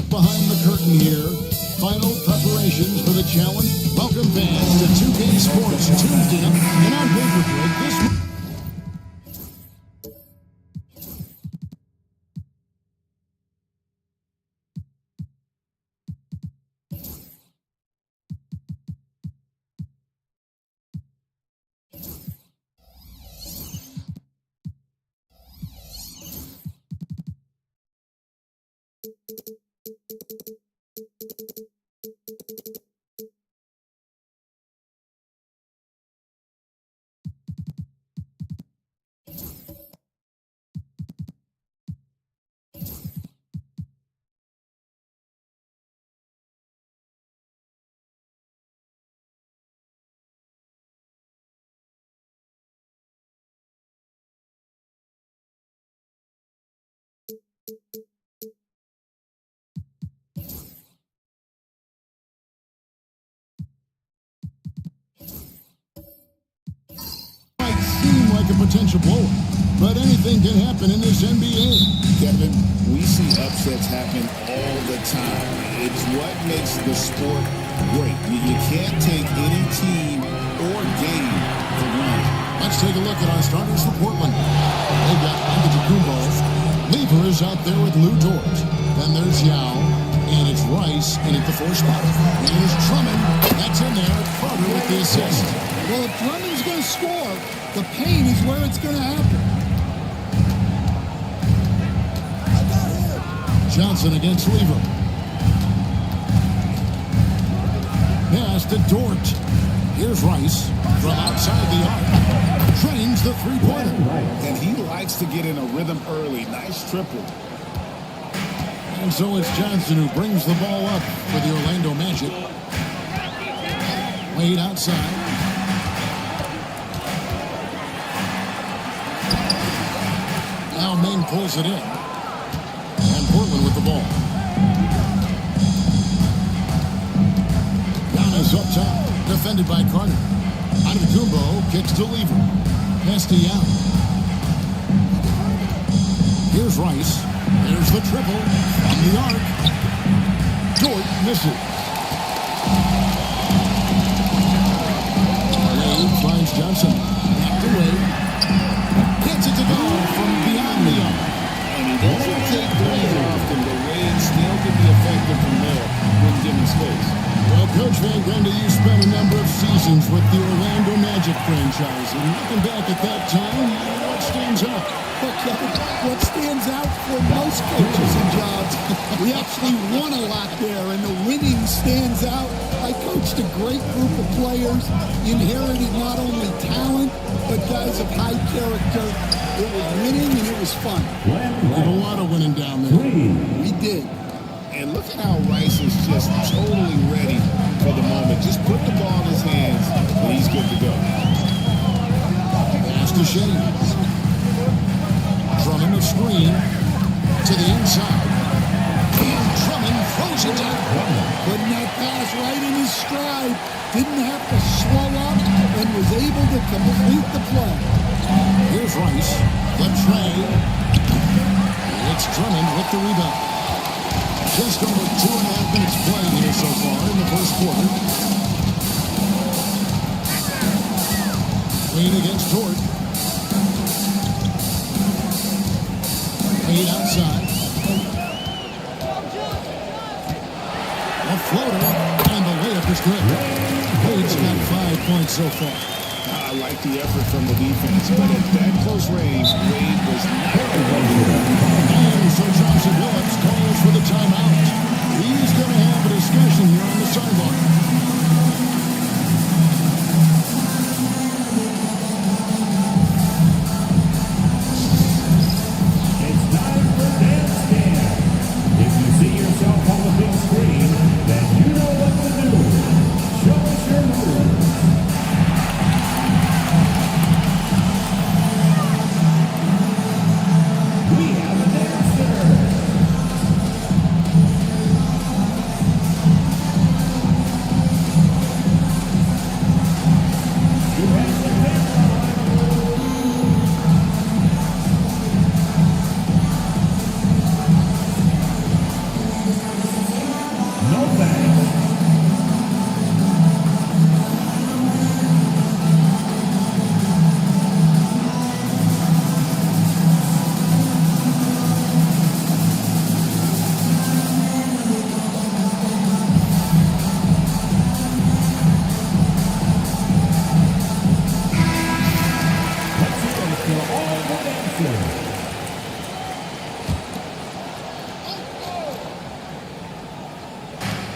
look behind the curtain here. Final preparations for the challenge. Welcome fans to 2K Sports Tuesday and on Paper Break this might seem like a potential blow, but anything can happen in this NBA. Kevin, we see upsets happen all the time. It's what makes the sport great. You can't take any team or game for granted. Let's take a look at our starters for Portland. They've got Antetokounmpo. Lever is out there with Lou Dort. Then there's Yao, and it's Rice in at the 4 spot. Here's Drummond. That's in there. Carter with the assist. Well, if Drummond's going to score, the paint is where it's going to happen. Johnson against Lever. Pass to Dort. Here's Rice from outside the arc. Trains the three-pointer. And he likes to get in a rhythm early. Nice triple. And so it's Johnson who brings the ball up for the Orlando Magic. Wade outside. Now Maine pulls it in. And Portland with the ball. Giannis up top. Defended by Carter. Antetokounmpo kicks to Lever. Pass to Yao. Here's Rice. There's the triple from the arc. Dort misses. Wade finds Johnson. Back to Wade. Gets it to go from beyond the arc. And he doesn't take threes often, but Wade still can be effective from there when given space. Well, Coach Van Gundy, you spent a number of seasons with the Orlando Magic franchise. And looking back at that time, what stands out? What stands out for most coaches and jobs, we actually won a lot there, and the winning stands out. I coached a great group of players, inherited not only talent, but guys of high character. It was winning, and it was fun. We did a lot of winning down there. We did. And look at how Rice is just totally ready for the moment. Just put the ball in his hands, and he's good to go. Pass to Shea. Drummond the screen to the inside. And Drummond throws it down. Putting that pass right in his stride. Didn't have to slow up and was able to complete the play. Here's Rice. The tray. It's Drummond with the rebound. Just over 2.5 minutes playing here so far in the first quarter. Wade against Dort. Wade outside. A floater, and the layup is good. Wade's got 5 points so far. I like the effort from the defense, but at that close range, Wade was not And so Johnson Phillips calls for the timeout. He's going to have a discussion here on the sideline. We have a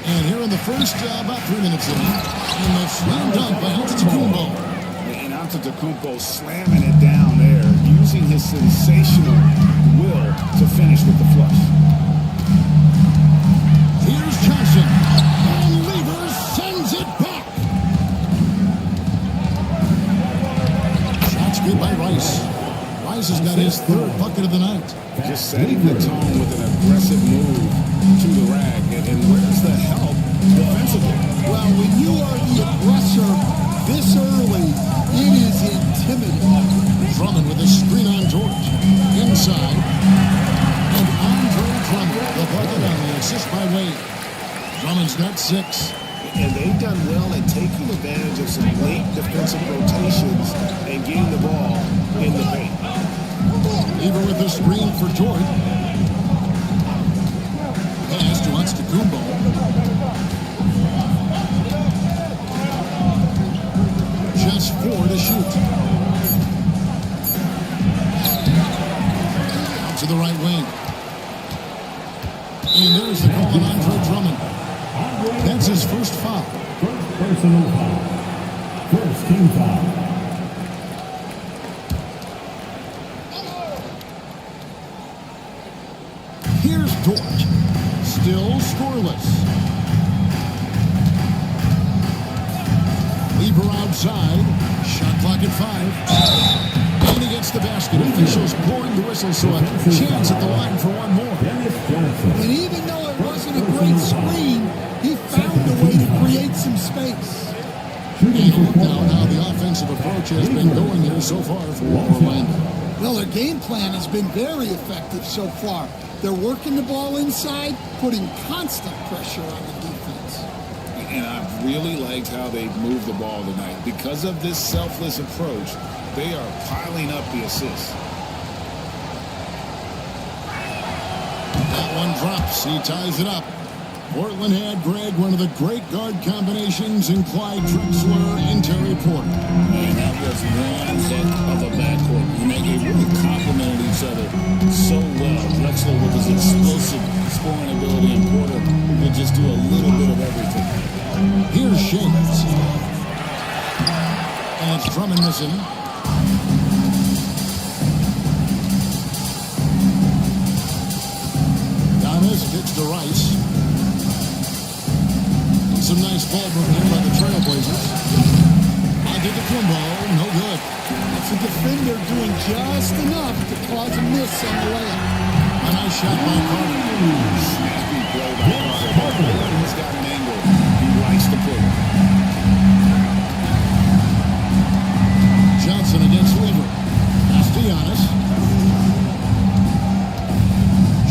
And here in the first, about 3 minutes in, and the slam dunk by Antetokounmpo. And Antetokounmpo slamming it down there, using his sensational will to finish with the flush. Here's Johnson. And Levers sends it back. Shots good by Rice. Rice has got his third bucket of the night. Just setting the tone with an aggressive move to the rack. And where's the help defensively? Well, when you are the aggressor this early, it is intimidating. Drummond with a screen on George. Inside. And Andre Drummond, the bucket on the assist by Wade. Drummond's got 6. And they've done well at taking advantage of some late defensive rotations and getting the ball in the paint. Even with the screen for George. Pass to Antetokounmpo. Just 4 to shoot. Out to the right wing. And there's the call on Andre Drummond. That's his first foul. First personal foul. First team foul. Here's Dort. Still scoreless. Lever outside. Shot clock at 5. And he gets the basket. Officials blowing the whistle, so a chance at the line for one more. And even though it wasn't a great screen, he found a way to create some space. And look now how the offensive approach has been going here so far for Orlando. Well, their game plan has been very effective so far. They're working the ball inside, putting constant pressure on the defense. And I've really liked how they've moved the ball tonight. Because of this selfless approach, they are piling up the assists. That one drops. He ties it up. Portland had, Greg, one of the great guard combinations in Clyde Drexler and Terry Porter. And that was one heck of a backcourt. And they really complemented each other so well. Drexler with his explosive scoring ability and Porter who could just do a little bit of everything. Here's Shades. And it's Drummond missing. Giannis kicks to Rice. Some nice ball movement by the Trailblazers. Antetokounmpo, no good. That's a defender doing just enough to cause a miss on the layup. A nice shot by Carter. Snappy play by Carter. He's got an angle. He likes to put. Johnson against Lever. Castellanos.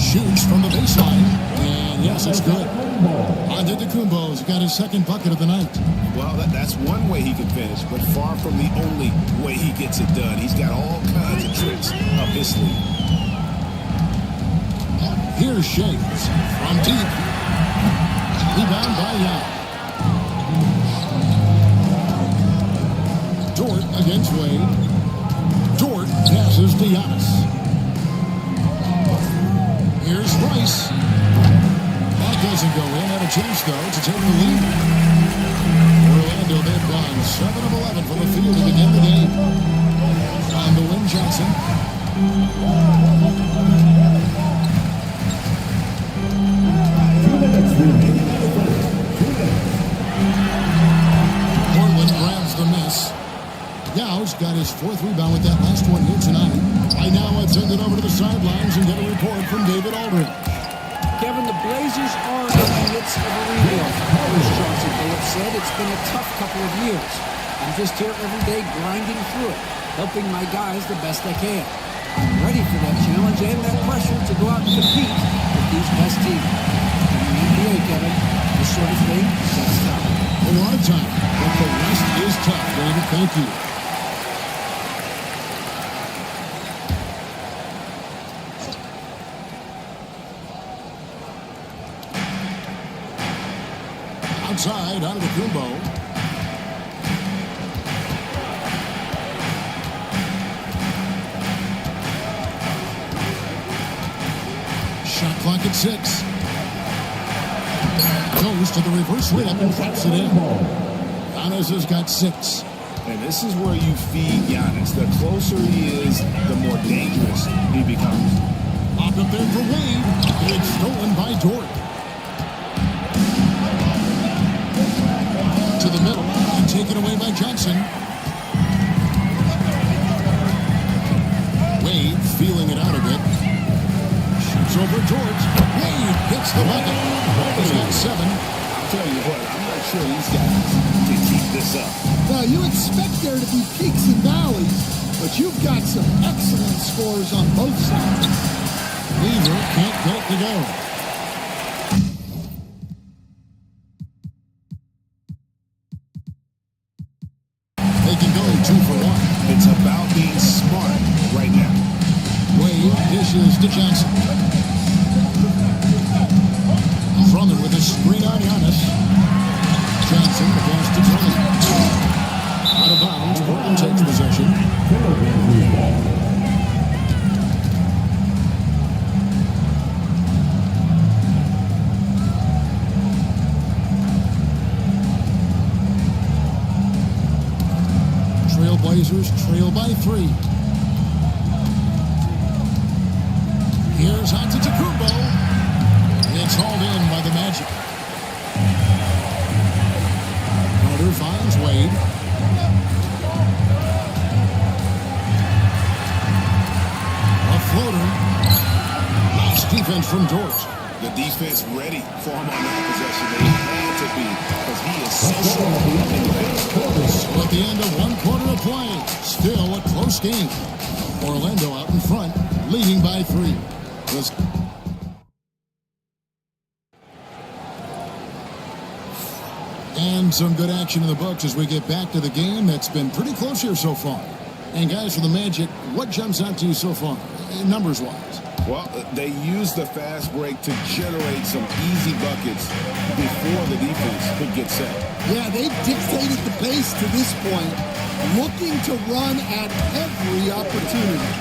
Shoots from the baseline. And yes, it's good. Antetokounmpo's got his second bucket of the night. Well, that's one way he can finish, but far from the only way he gets it done. He's got all kinds of tricks up his sleeve. Here's Shades from deep. Rebound by Yao. Dort against Wade. Dort passes to Giannis. Here's Rice. That doesn't go in. Had a chance, though, to take the lead. Orlando, they've gone 7 of 11 from the field to begin the game. On the win, Johnson. Portland grabs the miss. Yao's got his 4th rebound with that last one here tonight. Right now, let's send it over to the sidelines and get a report from David Aldridge. Kevin, the Blazers are in the midst of a rebuild. As Chauncey Billups said, it's been a tough couple of years. I'm just here every day grinding through it, helping my guys the best I can. I'm ready for that challenge and that pressure to go out and compete with these best teams. In the NBA, Kevin, this sort of thing takes time. A lot of time, but the rest is tough, David. Thank you. Outside, Antetokounmpo. Shot clock at 6. Goes to the reverse layup and drops it in. Giannis has got 6. And this is where you feed Giannis. The closer he is, the more dangerous he becomes. Locked up there for Wade. It's stolen by Dort. To the middle and taken away by Johnson. Wade feeling it out a bit. Shoots over George. Wade hits the bucket. He's got 7. I'll tell you what, I'm not sure these guys can keep this up. Now, you expect there to be peaks and valleys, but you've got some excellent scores on both sides. Weaver can't get it to go. They can go 2 for 1. It's about being smart right now. Wade dishes to Johnson. Drummond with a screen on Giannis. Johnson the pass to Drummond. Out of bounds, Portland takes possession. Trailblazers trail by 3. Here's Antetokounmpo. It's hauled in by the Magic. Carter finds Wade. A floater. Nice defense from Dort. The defense ready for him on that possession. They had to be, because he is so strong in the paint. So at the end of 1 quarter of play, still a close game. Orlando out in front, leading by 3. And some good action in the books as we get back to the game that's been pretty close here so far. And guys, for the Magic, what jumps out to you so far, numbers-wise? Well, they used the fast break to generate some easy buckets before the defense could get set. Yeah, they've dictated the pace to this point, looking to run at every opportunity.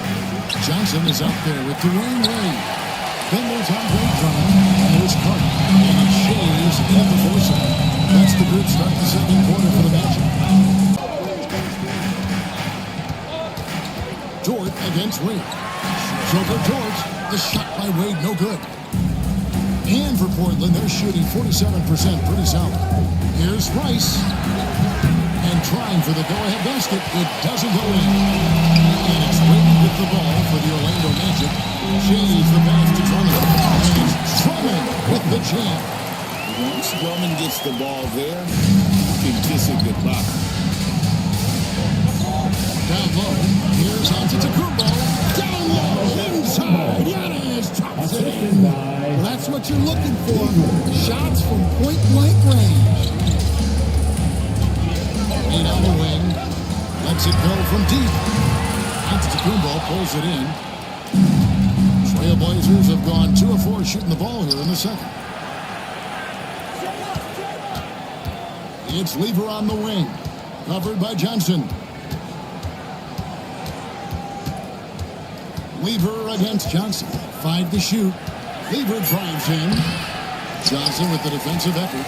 Johnson is out there with Dwayne Wade. Then there's Andre Drummond, and there's Carter. And Shays at the foresight. That's the good start the second quarter for the Magic. Dort against Wade. Shoots over George. The shot by Wade, no good. And for Portland, they're shooting 47%, pretty solid. Here's Rice. And trying for the go-ahead basket. It doesn't go in. And it's Wade with the ball for the Orlando Magic. Shays the pass to Drummond. And it's Drummond with the jam. Once Drummond gets the ball there, you can kiss it goodbye. Down low, here's Antetokounmpo. Down low, inside, Giannis drops it in. Well, that's what you're looking for. Shots from point-blank range. Wade on the wing, lets it go from deep. Antetokounmpo pulls it in. Trailblazers have gone 2 of 4 shooting the ball here in the second. It's Lever on the wing, covered by Johnson. Lever against Johnson. 5 to shoot. Lever drives in. Johnson with the defensive effort.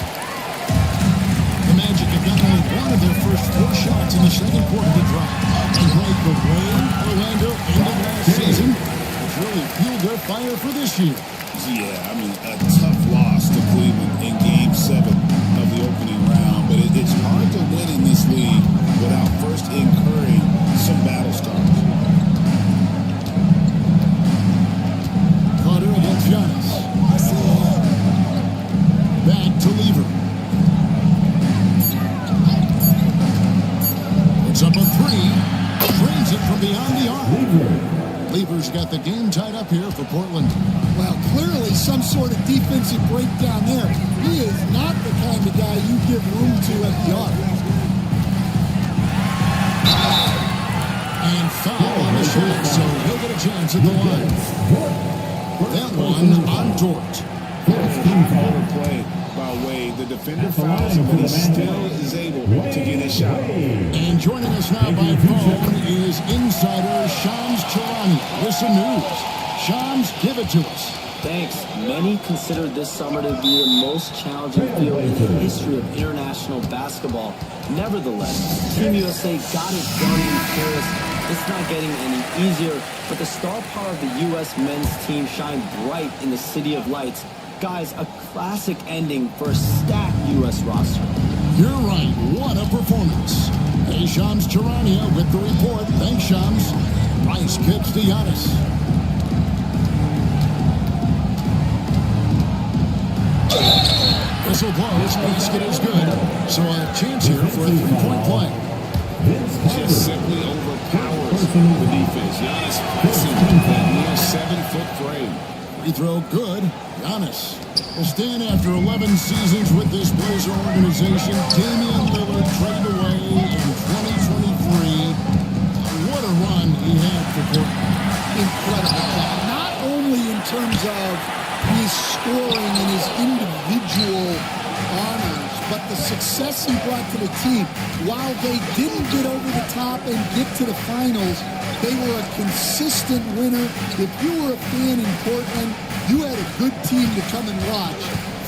The Magic have got only 1 of their first 4 shots in the second quarter to drop. And like the way Orlando ended last season, it's really fueled their fire for this year. Yeah, I mean, a tough loss to Cleveland in Game 7 of the opening round. But it's hard to win in this league without first incurring some battle scars. Carter against Giannis. Back to Lever. It's up a 3. Drains it from beyond the arc. Lever's got the game tied up here for Portland. Well, clearly some sort of defensive breakdown there. He is not the kind of guy you give room to at the arc. And foul on the shot, so he'll get a chance at the line. That one on Dort. Overplayed by Wade. The defender fouls him, but he still is able to get his shot. And joining us now by phone is insider Shams Charania with some news. Shams, give it to us. Thanks. Many consider this summer to be the most challenging field in the history of international basketball. Nevertheless, Team USA got it done in Paris. It's not getting any easier, but the star power of the U.S. men's team shined bright in the City of Lights. Guys, a classic ending for a stacked U.S. roster. You're right. What a performance. Hey, Shams Charania with the report. Thanks, Shams. Rice kicks to Giannis. Whistle blows. Basket is good. So a chance here for a three-point play. Just simply overpowers the defense. Giannis pressing that near 7-foot frame. Free throw good. Giannis will stand after 11 seasons with this Blazer organization. Damian Lillard traded away in 2023. What a run he had for Portland. Incredible. Not only in terms of his scoring and his individual honors, but the success he brought to the team. While they didn't get over the top and get to the finals, they were a consistent winner. If you were a fan in Portland, you had a good team to come and watch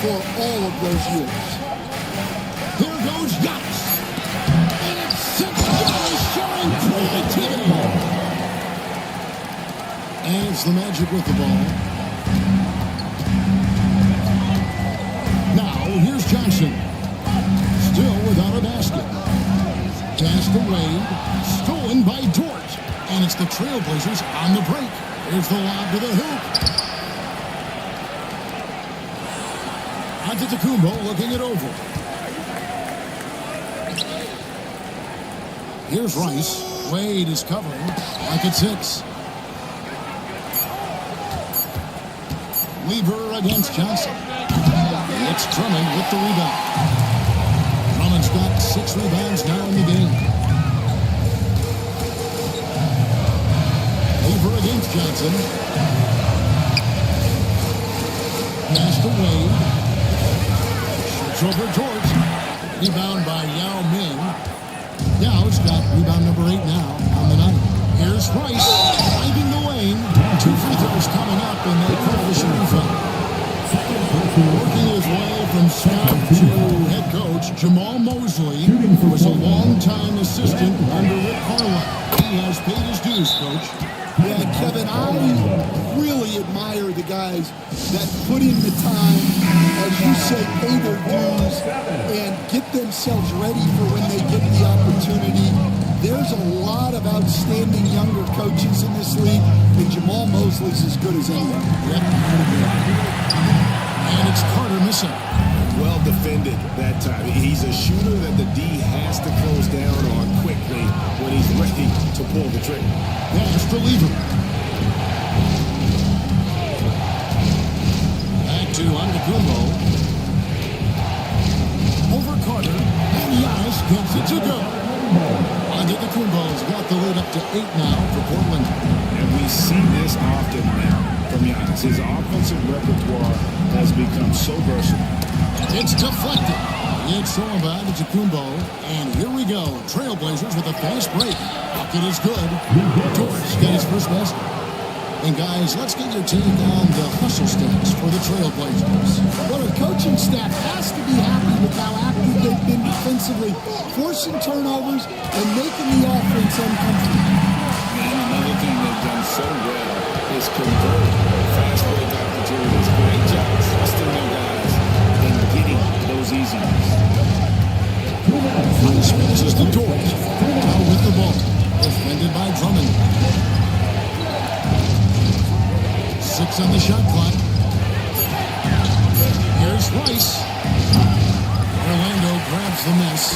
for all of those years. Here goes Giannis. And it's 6. Giannis showing creativity. And it's the Magic with the ball. Now, here's Johnson. Still without a basket. Pass to Wade. Stolen by Dort. And it's the Trailblazers on the break. Here's the lob to the hoop. Antetokounmpo looking it over. Here's Rice. Wade is covering. Like at 6. Weaver against Johnson. It's Drummond with the rebound. Drummond's got 6 rebounds now in the game. Weaver against Johnson. Pass to Wade. Shoots over George. Rebound by Yao Ming. Yao's got rebound number 8 now on the night. Here's Rice. Finding the lane. 2 free throws coming up, and they call the shooting foul. Working his way from scout to head coach, Jamal Mosley was a long-time assistant under Rick Carlisle. He has paid his dues, Coach. Yeah, Kevin, I really admire the guys that put in the time, as you say, pay their dues, and get themselves ready for when they get the opportunity. There's a lot of outstanding younger coaches in this league, and Jamal Mosley's as good as anyone. Yep. And it's Carter missing. Well defended that time. He's a shooter that the D has to close down on quickly when he's ready to pull the trigger. Pass to Lever. Back to Antetokounmpo. Over Carter. And Giannis gets it to go. Antetokounmpo's got the lead up to 8 now for Portland. And we see this often now from Giannis. His offensive repertoire has become so versatile. It's deflected. It's thrown by Antetokounmpo. And here we go. Trailblazers with a fast break. Bucket is good. George got his first basket. And guys, let's get your take on the hustle stats for the Trailblazers. Well, the coaching staff has to be happy with how active they've been defensively, forcing turnovers and making the offense uncomfortable. And another thing they've done so well is convert fast break opportunities. Great job trusting their guys and getting those easy ones. Rice passes to George. Now with the ball. Defended by Drummond. 6 on the shot clock. Here's Rice. Orlando grabs the miss.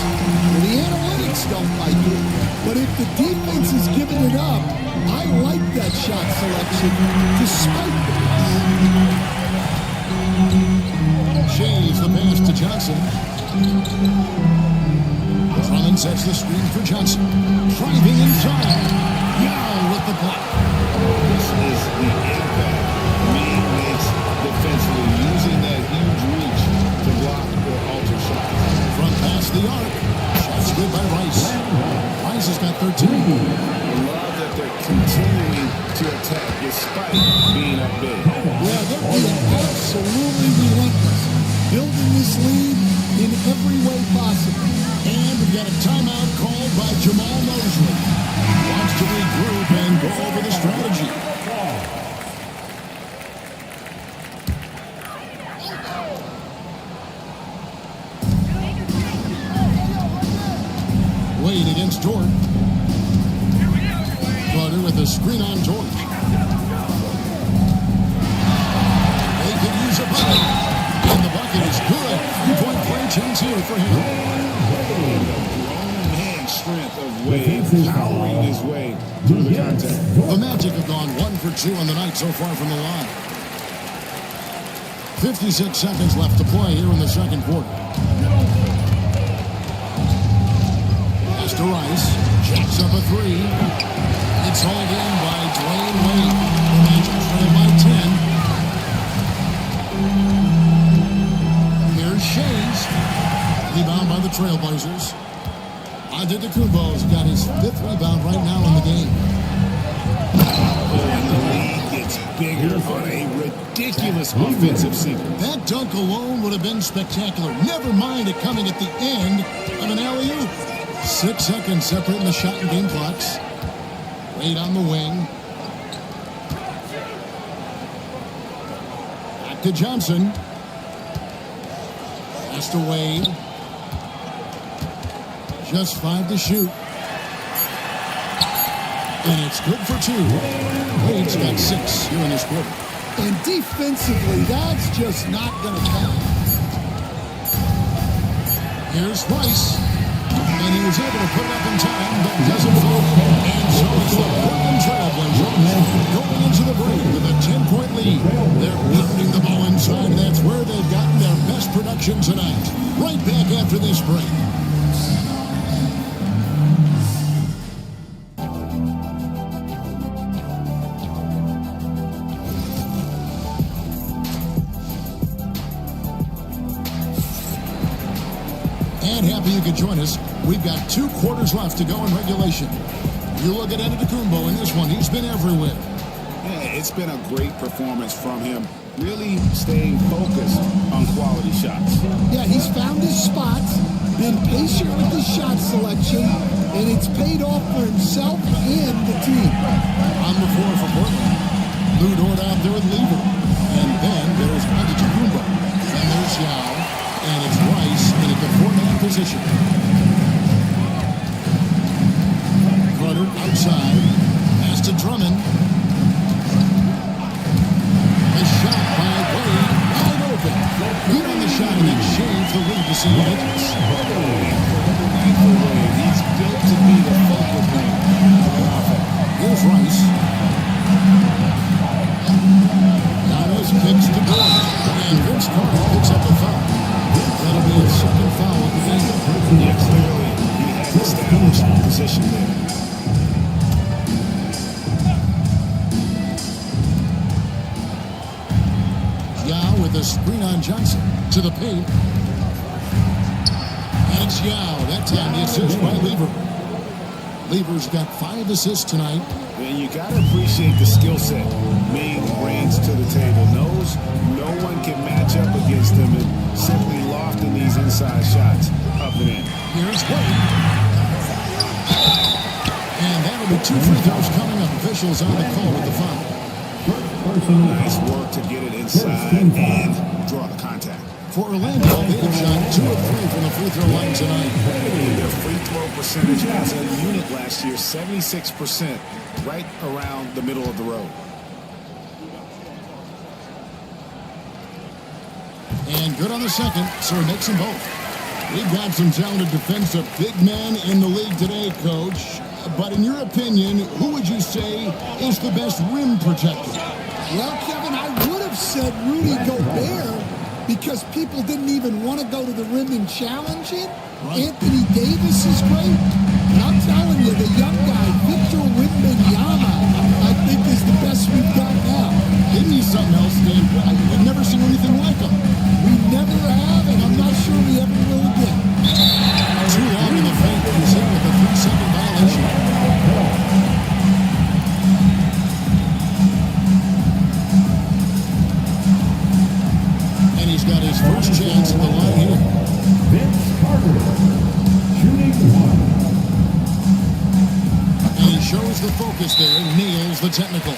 The analytics don't like it, but if the defense is giving it up, I like that shot selection despite the Shays the pass to Johnson. Drummond sets the screen for Johnson. Driving inside. Yao with the block. This is the impact Mean makes defensively, using that huge reach to block or alter shots. Front pass the arc. Shots good by Rice. Rice has got 13. I love that they're continuing to attack despite being up big. Yeah, they're being this lead in every way possible. And we've got a timeout called by Jamal Mosley. Wants to regroup and go over the strategy. Wade against George. Carter with a screen on George. They could use a bucket. And the bucket is good. 3-point play chance here for him. Man strength of Wade powering his way through the contact. The Magic have gone 1 for 2 on the night so far from the line. 56 seconds left to play here in the second quarter. Pass to Rice. Jacks up a three. It's hauled in by Dwayne Wade. The Magic trail by 10. Here's Shays. Rebound by the Trailblazers. Antetokounmpo's got his 5th rebound right now in the game. And the lead gets bigger on a ridiculous offensive sequence. That dunk alone would have been spectacular. Never mind it coming at the end of an alley-oop. 6 seconds separating the shot and game clocks. Wade on the wing. Back to Johnson. Pass to Wade. Just 5 to shoot. And it's good for 2. Wade's got 6 here in this quarter. And defensively, that's just not going to count. Here's Rice. And he was able to put it up in time, but doesn't fall. And so it's the Portland Trailblazers going into the break with a 10-point lead. They're pounding the ball inside. That's where they've gotten their best production tonight. Right back after this break. And happy you could join us. We've got 2 quarters left to go in regulation. You look at Antetokounmpo in this one. He's been everywhere. Yeah, it's been a great performance from him. Really staying focused on quality shots. Yeah, he's found his spots, been patient with his shot selection, and it's paid off for himself and the team. On the floor for Portland. Lou Dort out there with Lever. And then there's Antetokounmpo. And there's Yao. And it's Rice in at the 4-man position. Carter outside. Pass to Drummond. A shot by Wade. Wide open. Good on the shot and then shaves the lead to single digits. He's built to be the focal point of the offense. Here's Rice. Giannis kicks to Gordon. And Vince Carter picks up the foul. That'll be his second foul of the game. Yeah, clearly he has established position there. Yao with a screen on Johnson to the paint. And it's Yao. That time the assist by Lever. Lever's got 5 assists tonight. And you got to appreciate the skill set Ming brings to the table. Knows no one can match up against him and simply lofting these inside shots up and in. Here's Wade. And that'll be 2 free throws coming up. Officials on the call with the foul. Nice work to get it inside and draw the contact. For Orlando, they have shot 2 of 3 from the free throw line tonight. Their free throw percentage as a unit last year, 76%, right around the middle of the road. And good on the second, so it makes them both. We've got some talented defensive big men in the league today, Coach. But in your opinion, who would you say is the best rim protector? Well, Kevin, I would have said Rudy Gobert because people didn't even want to go to the rim and challenge it. Right. Anthony Davis is great. And I'm telling you, the young guy, Victor Wembanyama, I think is the best we've got now. Isn't he something else, Dan? We've never seen anything like him. We never have, and I'm not sure we ever will again. Too long in the paint. He's in with a 3-second violation. has got his first chance at the line here. Vince Carter, shooting one. And he shows the focus there, nails the technical.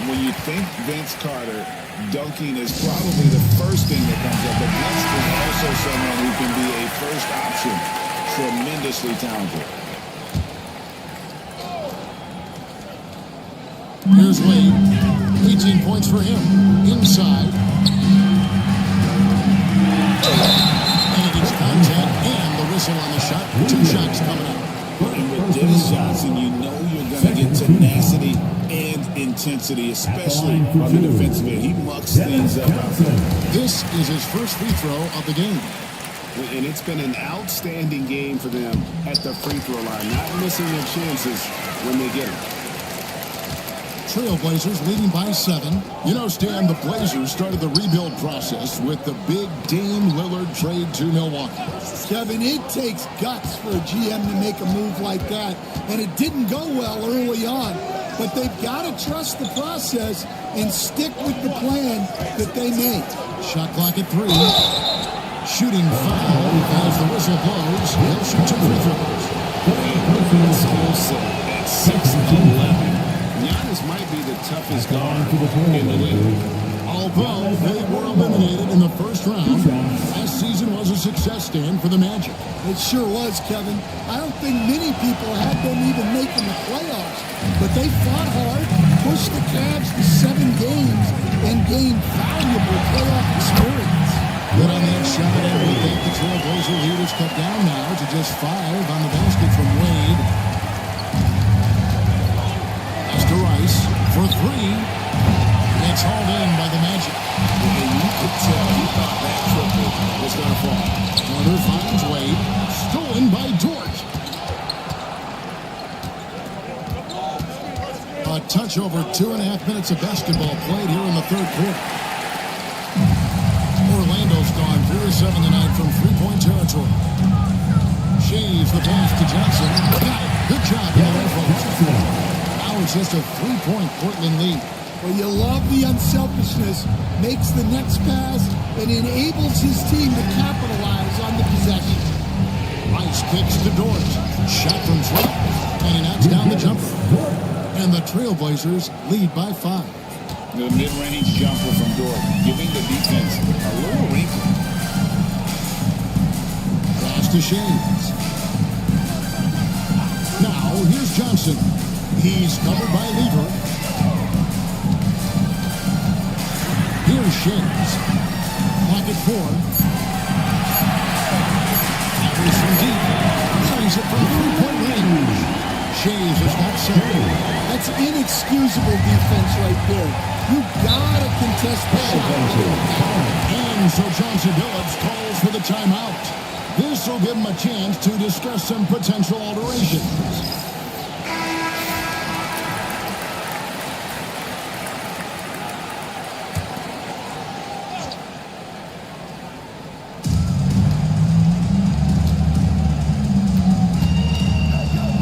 When you think Vince Carter, dunking is probably the first thing that comes up. But Vince is also someone who can be a first option. Tremendously talented. Here's Wade. 18 points for him. Inside. And he gets contact and the whistle on the shot. 2 shots coming up. And with Dennis Johnson, you know you're going to get tenacity and intensity, especially on the defensive end. He mucks things up out there. This is his first free throw of the game. And it's been an outstanding game for them at the free throw line, not missing their chances when they get them. Trailblazers leading by 7. You know, Stan, the Blazers started the rebuild process with the big Dame Lillard trade to Milwaukee. Kevin, it takes guts for a GM to make a move like that, and it didn't go well early on. But they've got to trust the process and stick with the plan that they made. Shot clock at 3. Shooting foul as the whistle blows. He'll shoot 2 free throws. Skill set at 6'11". Giannis might be the toughest guard in the league. Although they were eliminated in the first round, last season was a success stand for the Magic. It sure was, Kevin. I don't think many people had them even making the playoffs, but they fought hard, pushed the Cavs to 7 games, and gained valuable playoff experience. Good on that shot, and we think the Trailblazer lead is cut down now to just 5 on the basket from Wade. As to Rice for 3. It's hauled in by the Magic. And you could tell he thought that triple was going to fall. Carter finds Wade. Stolen by Dort. A touch over 2.5 minutes of basketball played here in the third quarter. Orlando's gone 3-7 tonight from 3-point territory. Shaves the pass to Johnson. Got it. Good job in the right post. Now it's just a 3-point Portland lead. Well, you love the unselfishness, makes the next pass, and enables his team to capitalize on the possession. Rice kicks to Dort. Shot from 12. And he knocks down the jumper. And the Trailblazers lead by 5. The mid-range jumper from Dort, giving the defense a little wrinkle. Pass to Shaves. Now, here's Johnson. He's covered by Lever. Here's Shaves. Clock at 4. Fires from deep. Carries it from 3-point range. Shaves has got 7. That's inexcusable defense right there. You gotta contest the shot. And so Johnson Billups calls for the timeout. This will give him a chance to discuss some potential alterations.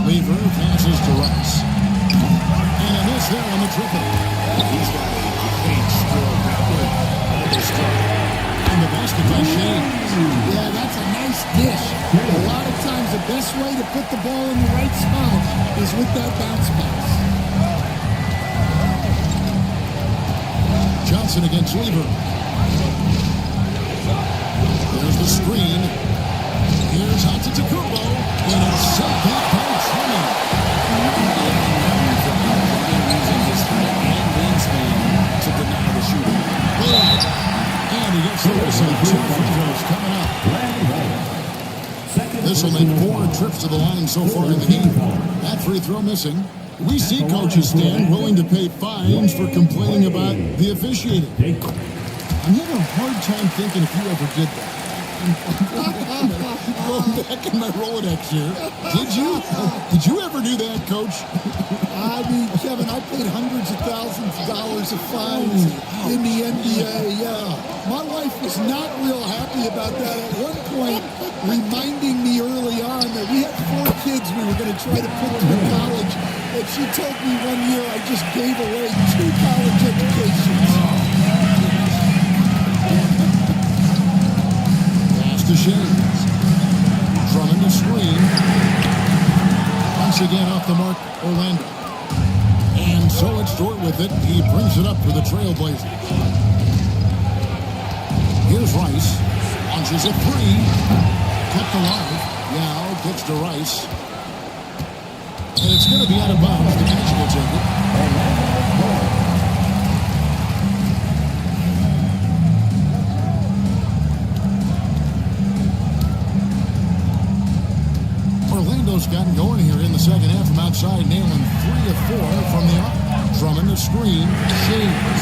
Lever passes to Rice. And a miss there on the triple. He's got a great stroke outlet on the stroke. And the basket by Shaves. Yeah, that's a nice dish. A lot of times the best way to put the ball in the right spot is with that bounce pass. Johnson against Lever. There's the screen. Here's Antetokounmpo. And it's set back by Truman. Using his height and wingspan to deny the shooter. And he gets the whistle. 2 free throws coming up. This will make 4 trips to the line so far in the game. That free throw missing. We see coaches stand willing to pay fines for complaining about the officiating. I'm having a hard time thinking if you ever did that. Going back in my Rolodex here. Did you ever do that, Coach? I mean, Kevin, I paid hundreds of thousands of dollars of fines in the NBA, yeah. My wife was not real happy about that at one point, reminding me early on that we had 4 kids we were going to try to put through college, and she told me one year I just gave away 2 college educations. to Shanes. Drummond to screen. Once again off the mark, Orlando. And so it's Dort with it. He brings it up for the Trailblazers. Here's Rice. Launches a three. Kept alive. Yao gets to Rice. And it's going to be out of bounds. The catch will take it. Orlando's gotten going here in the second half from outside, nailing 3 of 4 from the arc. Drummond to screen. Shanes.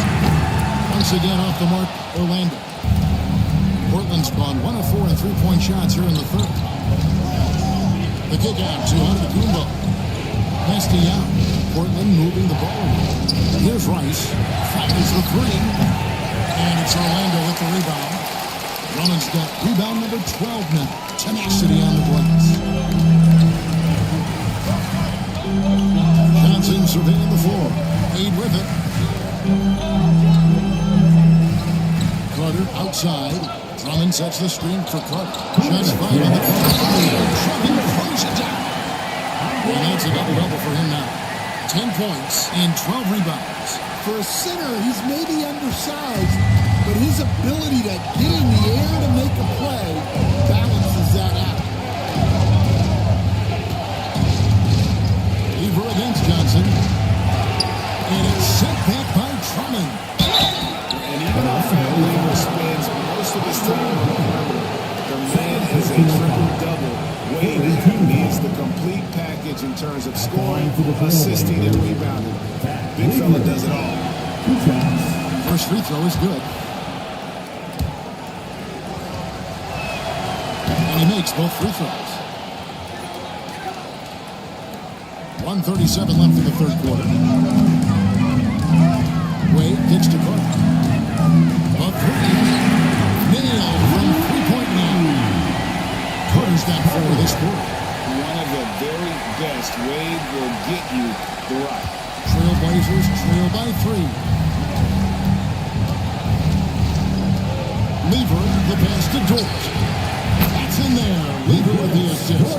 Once again off the mark, Orlando. Portland's gone 1 of 4 in three-point shots here in the third. The kick out to Antetokounmpo. Pass to Yao. Portland moving the ball. Here's Rice. Fires the three. And it's Orlando with the rebound. Drummond's got rebound number 12 now. Tenacity on the glass. Johnson surveying the floor. Wade with it. Carter outside. Drummond sets the screen for Carter. Shots fired on the corner. Drummond throws it down. And that's a double-double for him now. 10 points and 12 rebounds. For a center, he's maybe undersized, but his ability to get in the air to make a play balances that out. Lever against Johnson. And it's sent back by Drummond. And even though Lever spends most of his time on the perimeter, the man is a triple-double. Wade needs the complete package in terms of scoring, assisting, and rebounding. Big fella does it all. First free throw is good. And he makes both free throws. 1:37 left in the third quarter. Wade gets to Carter. A three. Nailed from three-point line. Carter's got 4 this quarter. One of the very best. Wade will get you the rock. Trailblazers trail by 3. Lever, the pass to Dort. That's in there. Lever with the assist.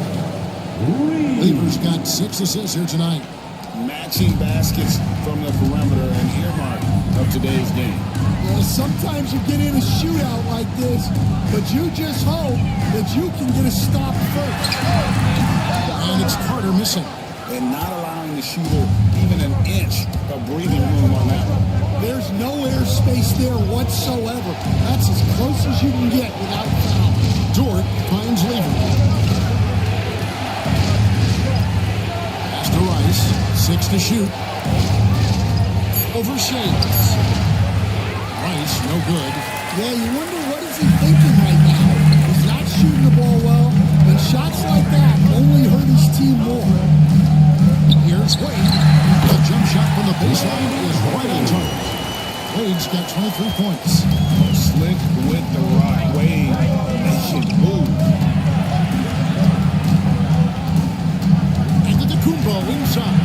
Lever's got 6 assists here tonight. Matching baskets from the perimeter, an earmark of today's game. Well, sometimes you get in a shootout like this, but you just hope that you can get a stop first. And it's Carter missing. And not allowing the shooter even an inch of breathing room on that one. There's no airspace there whatsoever. That's as close as you can get without a foul. Dort finds Lever. Pass to Rice. 6 to shoot. Over Shanes. Rice, no good. Yeah, you wonder what is he thinking right now. He's not shooting the ball well, and shots like that only hurt his team more. Here's Wade. The jump shot from the baseline is right on target. Wade's got 23 points. Slick with the rock. Wade, they should move. Antetokounmpo inside.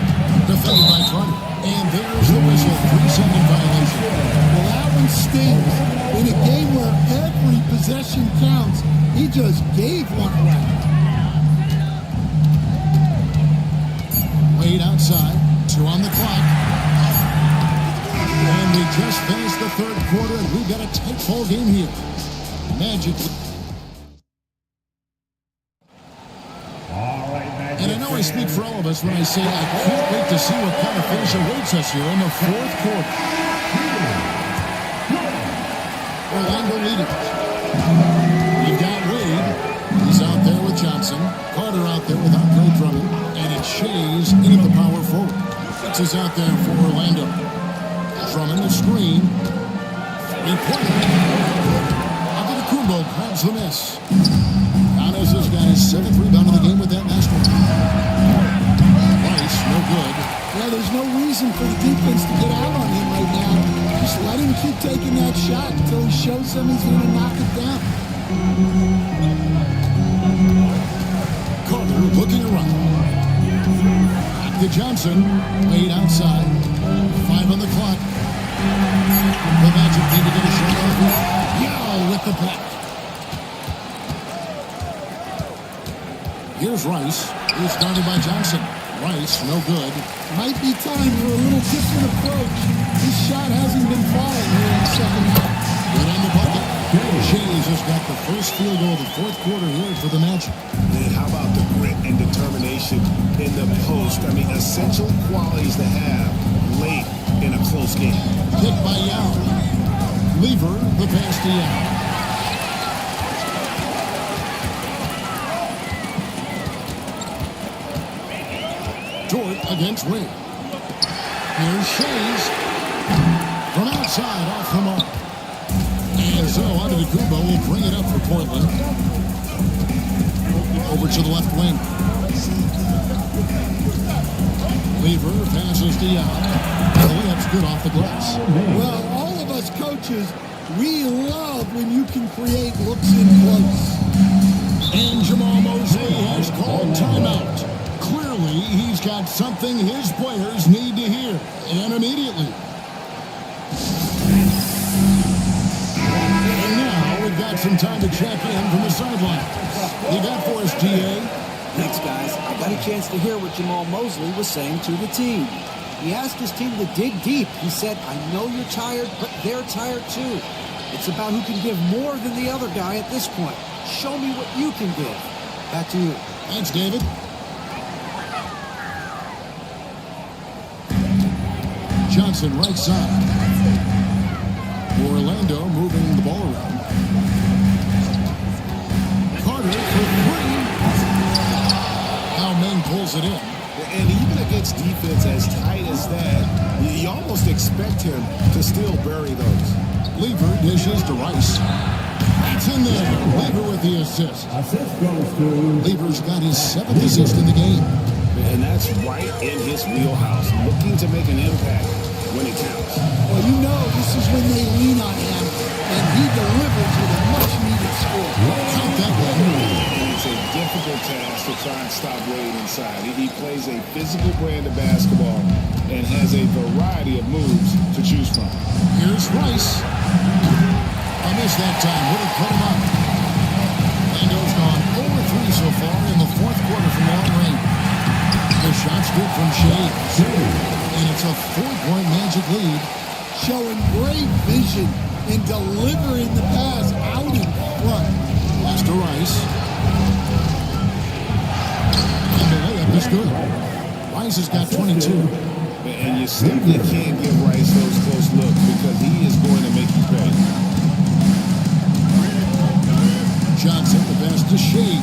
Defended by Carter. And there's the whistle. 3-second violation. Well, that one stings. In a game where every possession counts, he just gave one away. Wade outside. 2 on the clock. And we just finished the third quarter, and we've got a tight ball game here. Magic. And I know I speak for all of us when I say I can't wait to see what kind of finish awaits us here in the fourth quarter. Orlando leading. You've got Wade. He's out there with Johnson. Carter out there with Andre Drummond. And it's Shays in at the power forward. Fitz is out there for Orlando. Drummond the screen. Three-pointer. Antetokounmpo grabs the miss. Giannis has got his 7th rebound of the game with that last one. Rice, no good. Well, there's no reason for the defense to get out on him right now. Just let him keep taking that shot until he shows them he's going to knock it down. Carter looking around. Back to Johnson. Wade outside. 5 on the clock. The Magic need to get a shot off. Yao with the pack. Here's Rice. He's guarded by Johnson. Rice, no good. Might be time for a little different approach. This shot hasn't been falling here in the second half. Good on the bucket. Shays has got the first field goal of the fourth quarter here for the Magic. And how about the grit and determination in the post? I mean, essential qualities to have late in a close game. Kick by Yao. Lever, the pass to Yao. Dort against Wade. Here's Shays. From outside, off the mark. And so Antetokounmpo will bring it up for Portland. Over to the left wing. Lever passes to Yao. The layup's good off the glass. Well, all of us coaches, we love when you can create looks in close. And Jamal Mosley has called timeout. Clearly, he's got something his players need to hear, and immediately. And now we've got some time to check in from the sideline. You got for us, GA? Thanks, guys. I got a chance to hear what Jamal Mosley was saying to the team. He asked his team to dig deep. He said, I know you're tired, but they're tired too. It's about who can give more than the other guy at this point. Show me what you can give. Back to you. Thanks, David. Johnson, right side. Orlando moving the ball around. Carter for three. Now Meng pulls it in. And even against defense as tight as that, you almost expect him to still bury those. Lever dishes to Rice. That's in there. Lever with the assist. Assist goes to Lever's got his 7th assist in the game. And that's right in his wheelhouse, looking to make an impact when it counts. Well, you know this is when they lean on him, and he delivers with a much-needed score. Count that one. It's a difficult task to try and stop Wade inside. He plays a physical brand of basketball and has a variety of moves to choose from. Here's Rice. I missed that time. Would have put him up. Lando's gone 0-3 so far in the fourth quarter from long range. The shot's good from Shea. And it's a 4-point Magic lead. Showing great vision and delivering the pass out in front. Pass to Rice. And the layup is good. Rice has got 22. And you simply can't give Rice those close looks because he is going to make you pay. Johnson, the pass to Shea.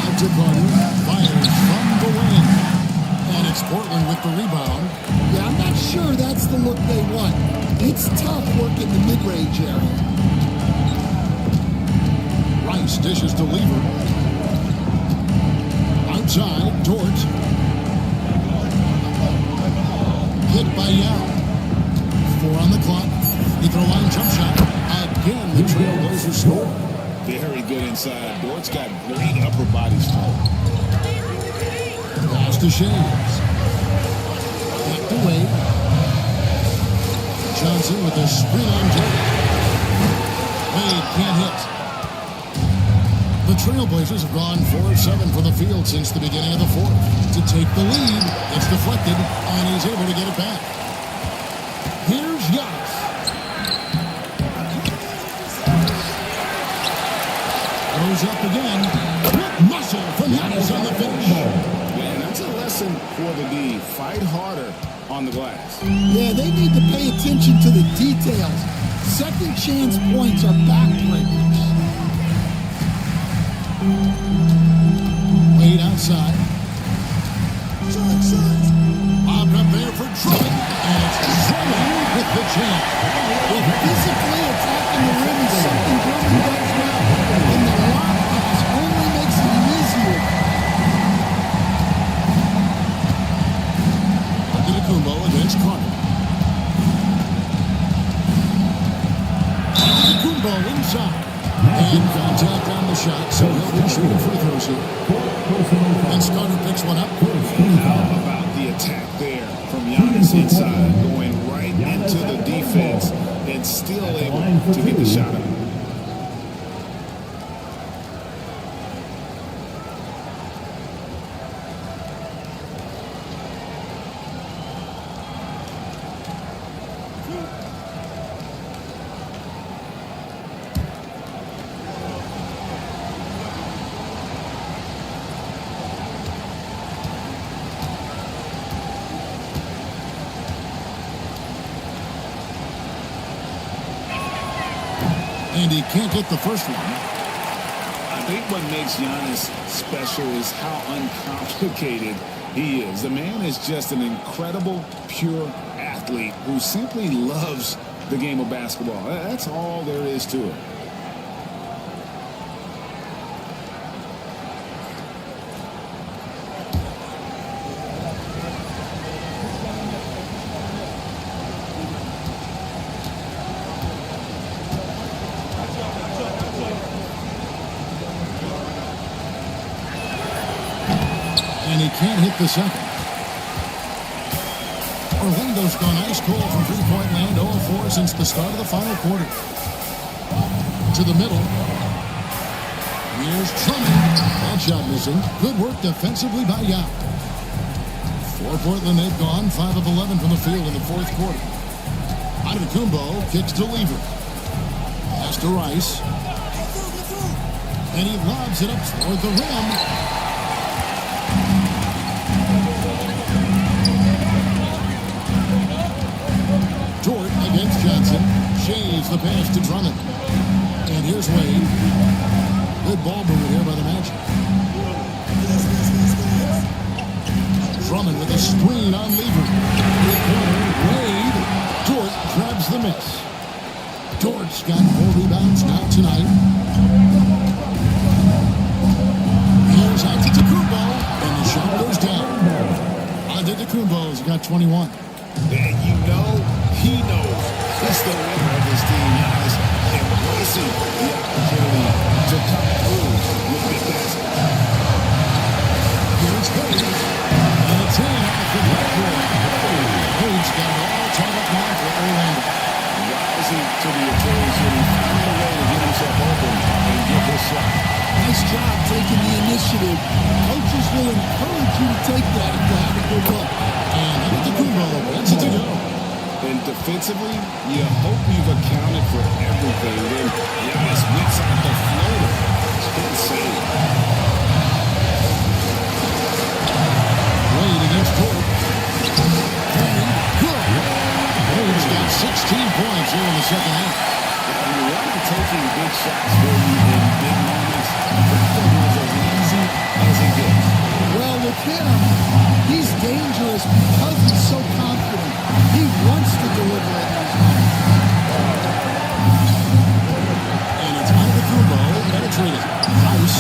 Out to Carter. Fires from the wing. And it's Portland with the rebound. Yeah, I'm not sure that's the look they want. It's tough working the mid-range area. Rice dishes to Lever. Outside, Dort. Hit by Yao. 4 on the clock. Free throw line jump shot. Again, the Trailblazers score. Very good inside. Dort's got great upper body strength. Pass to Shays. Back to Wade. Johnson with a screen on Jay. Wade can't hit. The Trailblazers have gone 4 of 7 from the field since the beginning of the fourth. To take the lead, it's deflected, and he's able to get it back. Here's Giannis. Goes up again. With muscle from Giannis on the finish. Man, that's a lesson for the D. Fight harder on the glass. Yeah, they need to pay attention to the details. Second chance points are backbreakers. Wade outside. Bobbed up there for Drummond. And it's Drummond with the jam. Well, physically attacking the rim is something Drummond does well. And the lob pass only makes it easier. Antetokounmpo against Carter. Antetokounmpo inside. And contact on the shot, so he'll be shooting free throws here. And Carter picks one up. How about the attack there from Giannis inside, going right into the defense and still able to get the shot up? And he can't get the first one. I think what makes Giannis special is how uncomplicated he is. The man is just an incredible, pure athlete who simply loves the game of basketball. That's all there is to it. And he can't hit the second. Orlando's gone ice cold from three-point land, 0-4 since the start of the final quarter. To the middle. Here's Drummond. That shot missing. Good work defensively by Yao. For Portland, they've gone 5 of 11 from the field in the fourth quarter. Antetokounmpo kicks to Lever. Pass to Rice. And he lobs it up toward the rim. Dort against Johnson. Shaves the pass to Drummond. And here's Wade. Good ball movement here by the Magic. Drummond with a screen on Lever. Wade. Dort grabs the miss. Dort's got 4 rebounds now tonight. Here's Antetokounmpo. And the shot goes down. Antetokounmpo's got 21. And you know he knows he's the winner of this team. Giannis embracing the opportunity to come through with this basketball. Here's Wade. And it's in off the backboard. Wade's got it all tied up now for Orlando. Rising to the occasion, he found a way to get himself open and get this shot. Nice job taking the initiative. Coaches will encourage you to take that if you have a good look. And Antetokounmpo wants it to go. And defensively, you hope you've accounted for everything. Then Giannis whips out the floater. Insane. Wade against Dort. Good. Wade's got 16 points here in the second half. When you want to taking big shots for you in big moments, that one was as easy as it gets. Well, with him, he's dangerous because he's so confident. He wants to deliver at these moments. And it's Antetokounmpo penetrating. Rice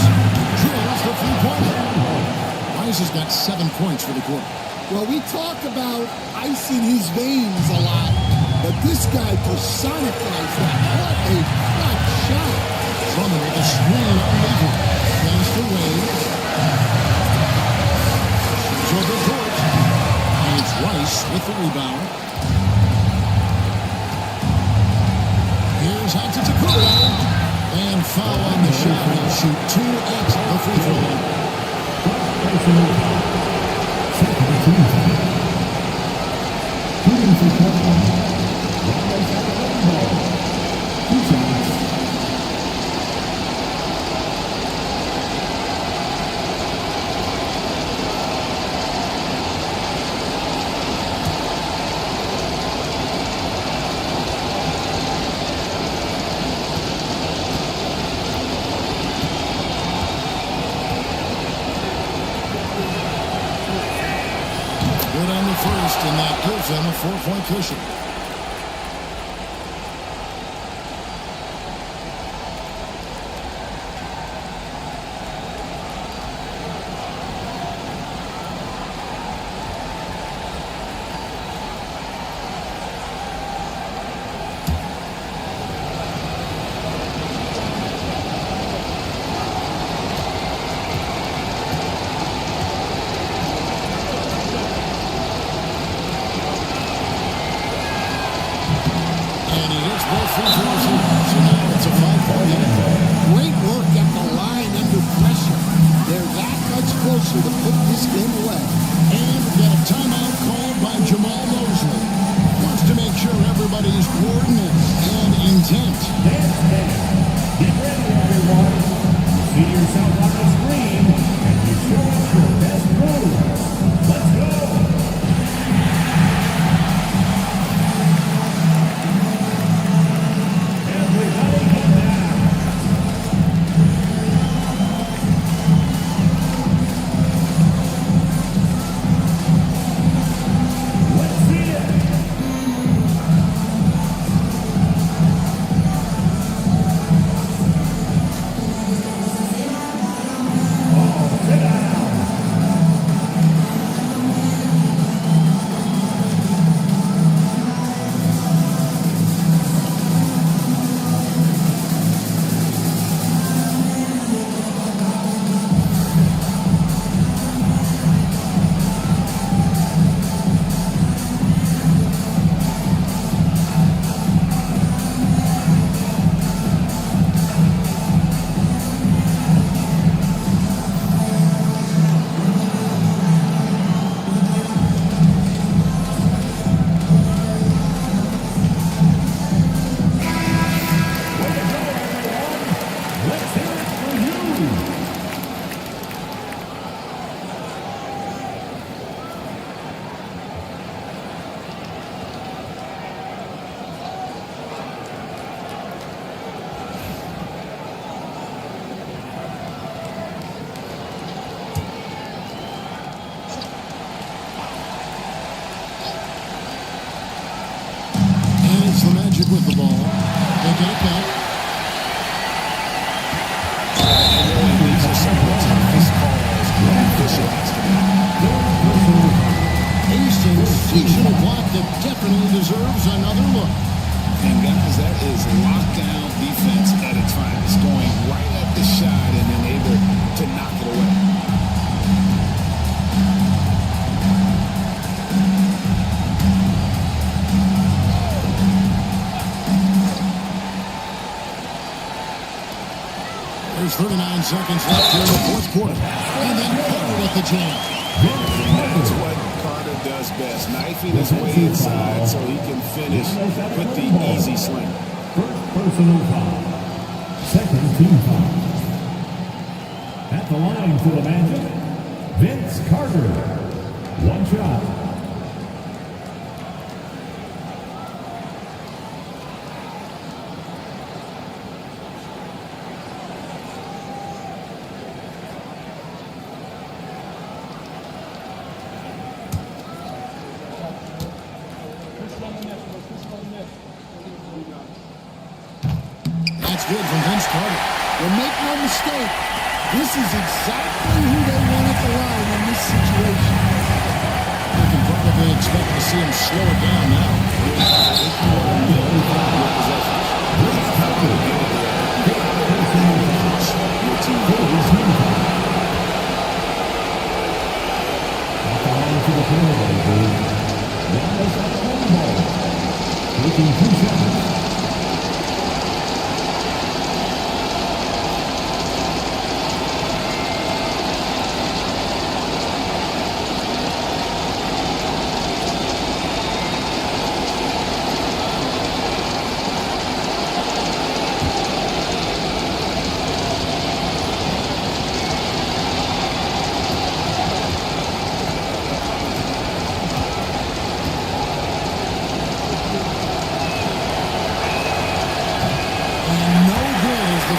drills the three-pointer. Rice has got 7 points for the quarter. Well, we talk about ice in his veins a lot, but this guy personifies that. What a flat shot. Drummond with a screen on Lever. Pass to Wade. Over Dort. And it's Rice with the rebound. Here's Antetokounmpo. And foul on the shot. He'll shoot 2 at the free throw line. Good on the first, and that gives them a 4-point cushion. So now it's a 5-point game. Great work at the line under pressure. They're that much closer to putting this game away. And we got a timeout called by Jamal Mosley. Wants to make sure everybody's coordinate and intent. Be ready, everyone. See yourself on the screen, and you show us your best moves. Let's go. Everybody come back. of the ball. They get it back. These are some of the toughest calls official has to make. A sensational block that definitely deserves another look. And guys, that is lockdown defense at its finest, going right at the shot and then able to knock it away. There's 39 seconds left here in the fourth quarter. And then Carter with the jam. That's what Carter does best, knifing his way inside so he can finish with the easy slam. First personal foul. Second team foul. At the line for the Magic, Vince Carter. One shot. That's good from Vince Carter. Well, make no mistake, this is exactly who they want at the line in this situation. You can probably expect to see him slow it down now. At the line for the Trailblazers, Giannis Antetokounmpo. Taking 2 shots.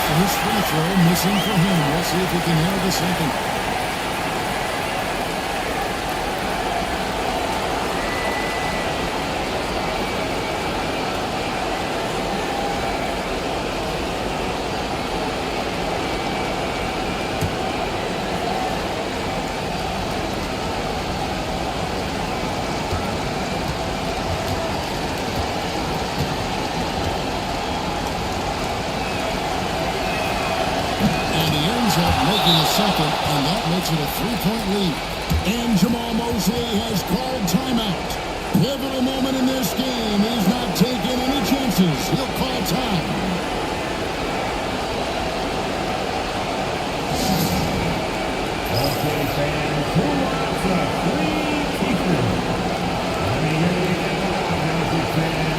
His free throw missing for him. We'll see if he can nail the second. Making a second, and that makes it a 3-point lead. And Jamal Mosley has called timeout. Pivotal moment in this game. He's not taking any chances. He'll call time. Okay, fans, who wants a free t-shirt? Let me hear you get the loud music, fans.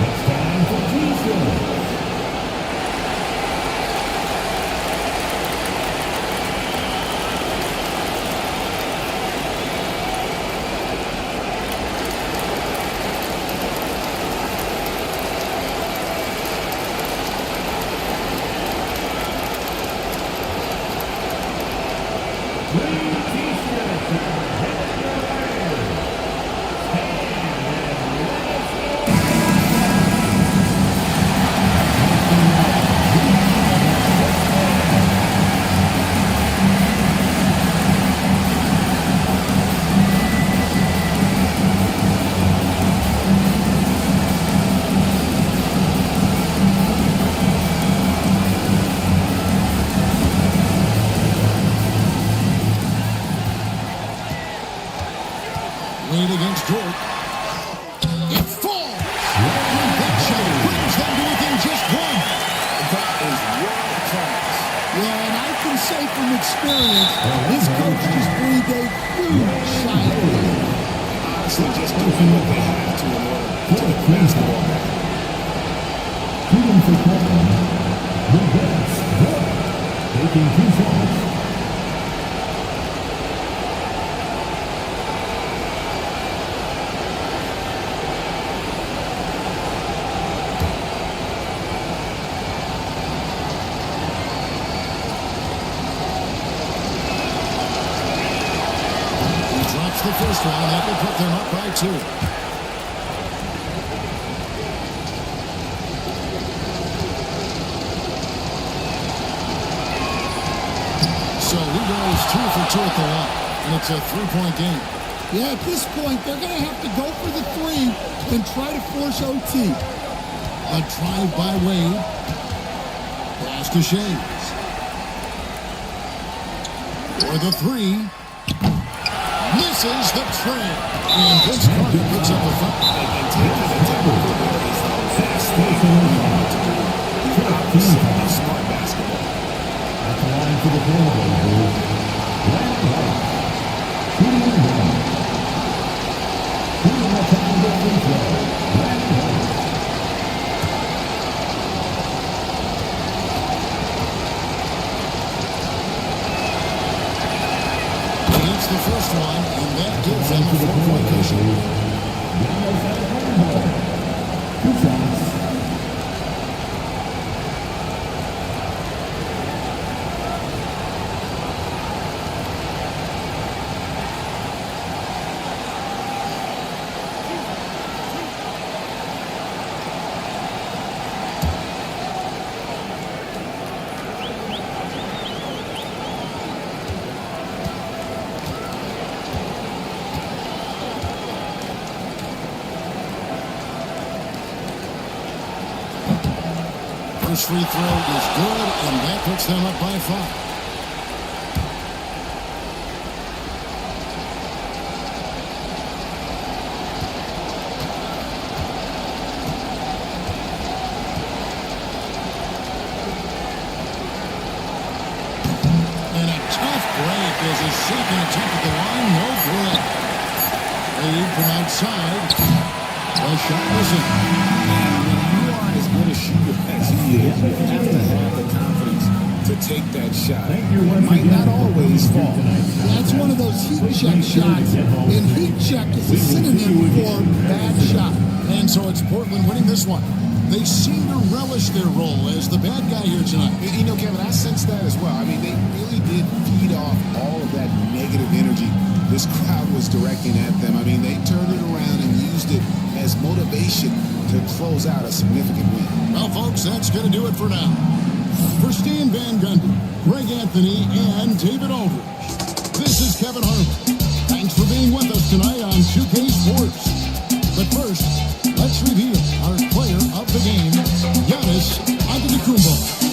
It's time for t-shirts. Wade against Dort. It falls. That shot brings them to within just one. That is world class. Yeah, and I can say from experience, experience, this coach just breathed a huge sigh of relief. Honestly, just doing what they have to in order to get the basketball back. Shooting for Portland, Vince Carter, taking 2 shots. He drops the first one. That will put them up by 2. So he goes 2 for 2 at the line, and it's a 3-point game. Yeah, at this point, they're going to have to go for the 3 and try to force OT. A drive by Wade. Pass to Shays. For the 3. Misses the tray. And Vince Carter picks up the foul. And taking the technical there is the last thing you want to do. The opposite of smart basketball. At the line for the Trailblazers, Brandon White. Shooting 1. Shooting a technical free throw, Brandon White. He hits the first one, and that gives them a 4-point cushion. Giannis Antetokounmpo, 2 shots. First free throw is good, and that puts them up by 5. And a tough break as his second attempt at the line, no good. Wade from outside. The shot was in. You are as good a shooter as he is. You have to have the confidence to take that shot. It might not always fall. That's one of those heat check shots, and heat check is a synonym for bad shot. And so it's Portland winning this one. They seem to relish their role as the bad guy here tonight. You know, Kevin, I sense that as well. I mean, they really did feed off all of that negative energy this crowd was directing at them. I mean, they turned it around and used it as motivation to close out a significant win. Well, folks, that's going to do it for now. For Stan Van Gundy, Greg Anthony, and David Aldridge, this is Kevin Harlan. Thanks for being with us tonight on 2K Sports. But first, let's reveal our player of the game, Giannis Antetokounmpo.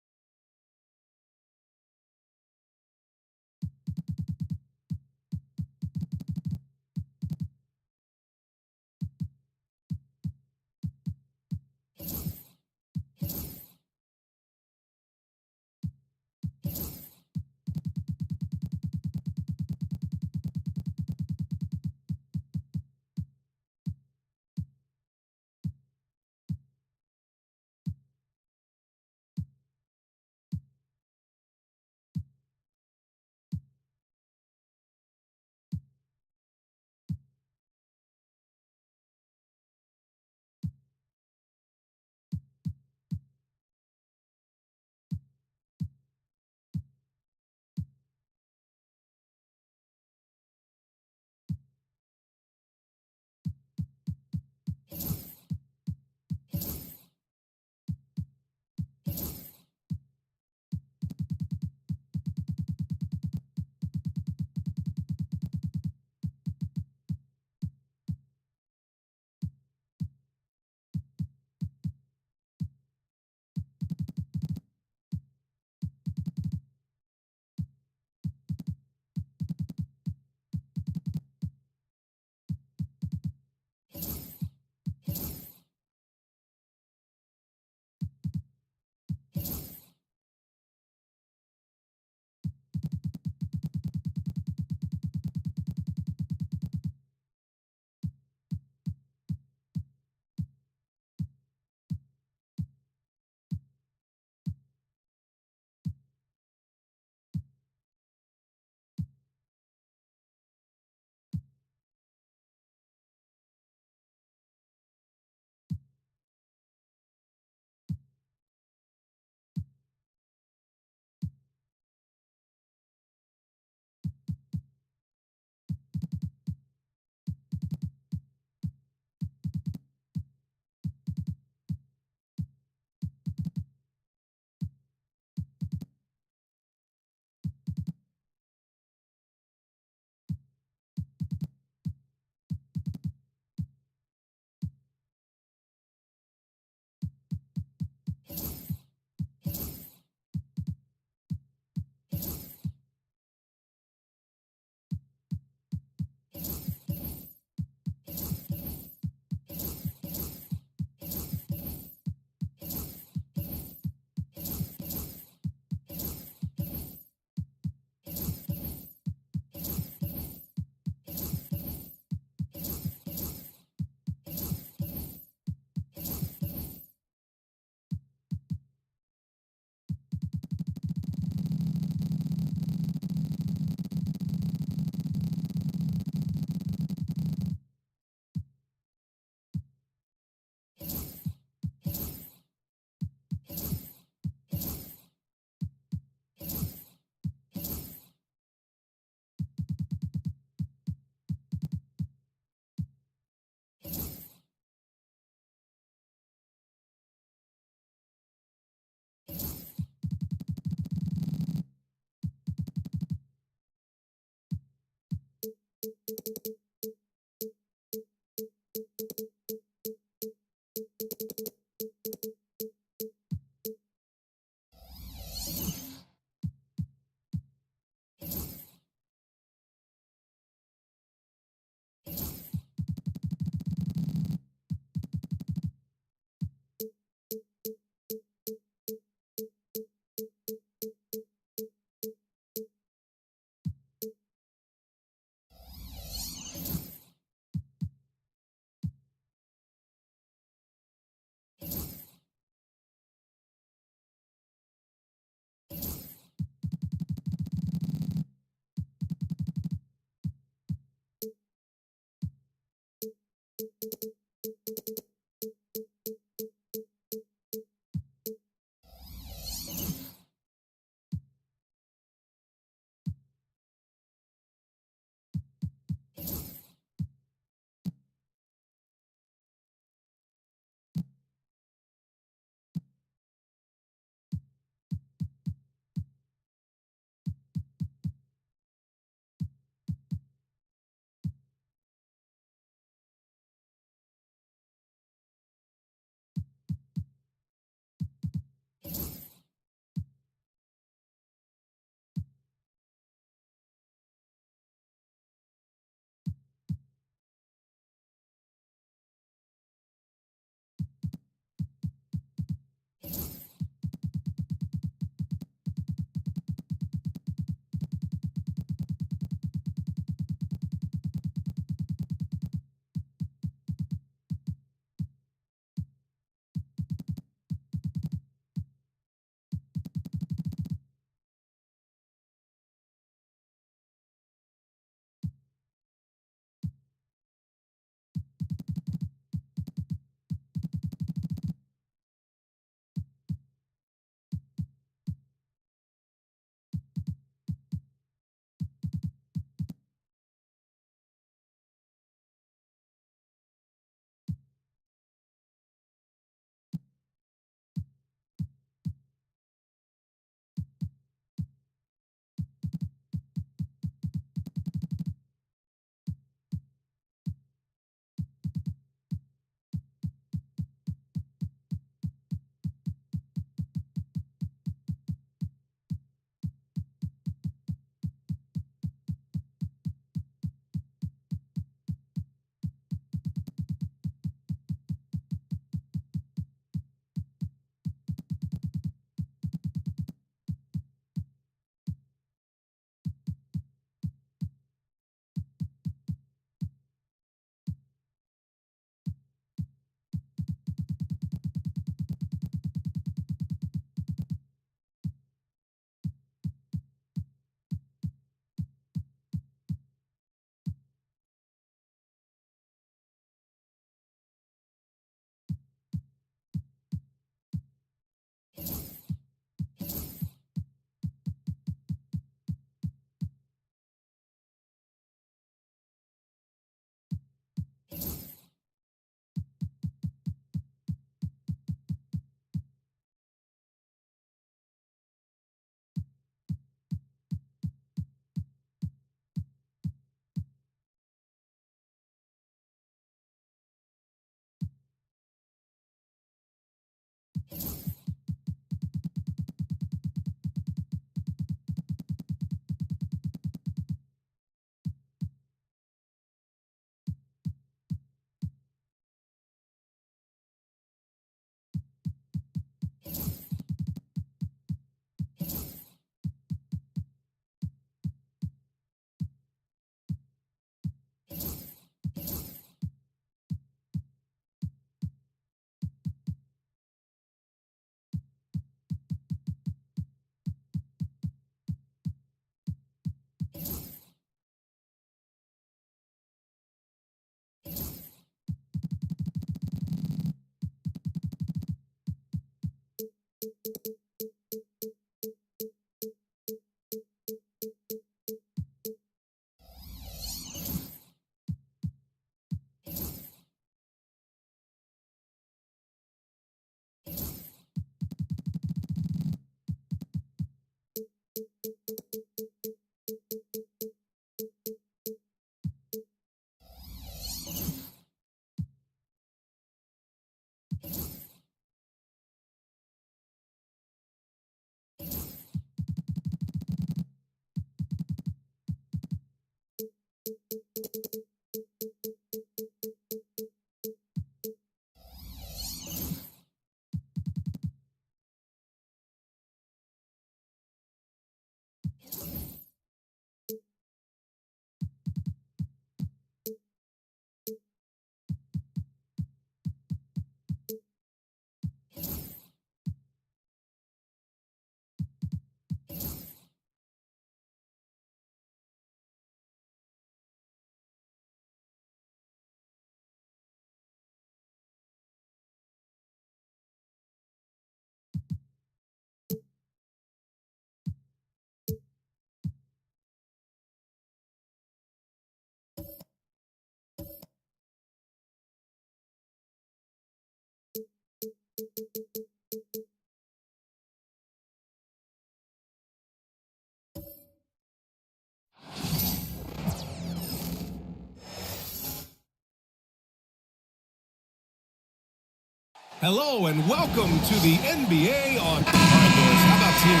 Hello and welcome to the NBA on. All right, boys, how about team?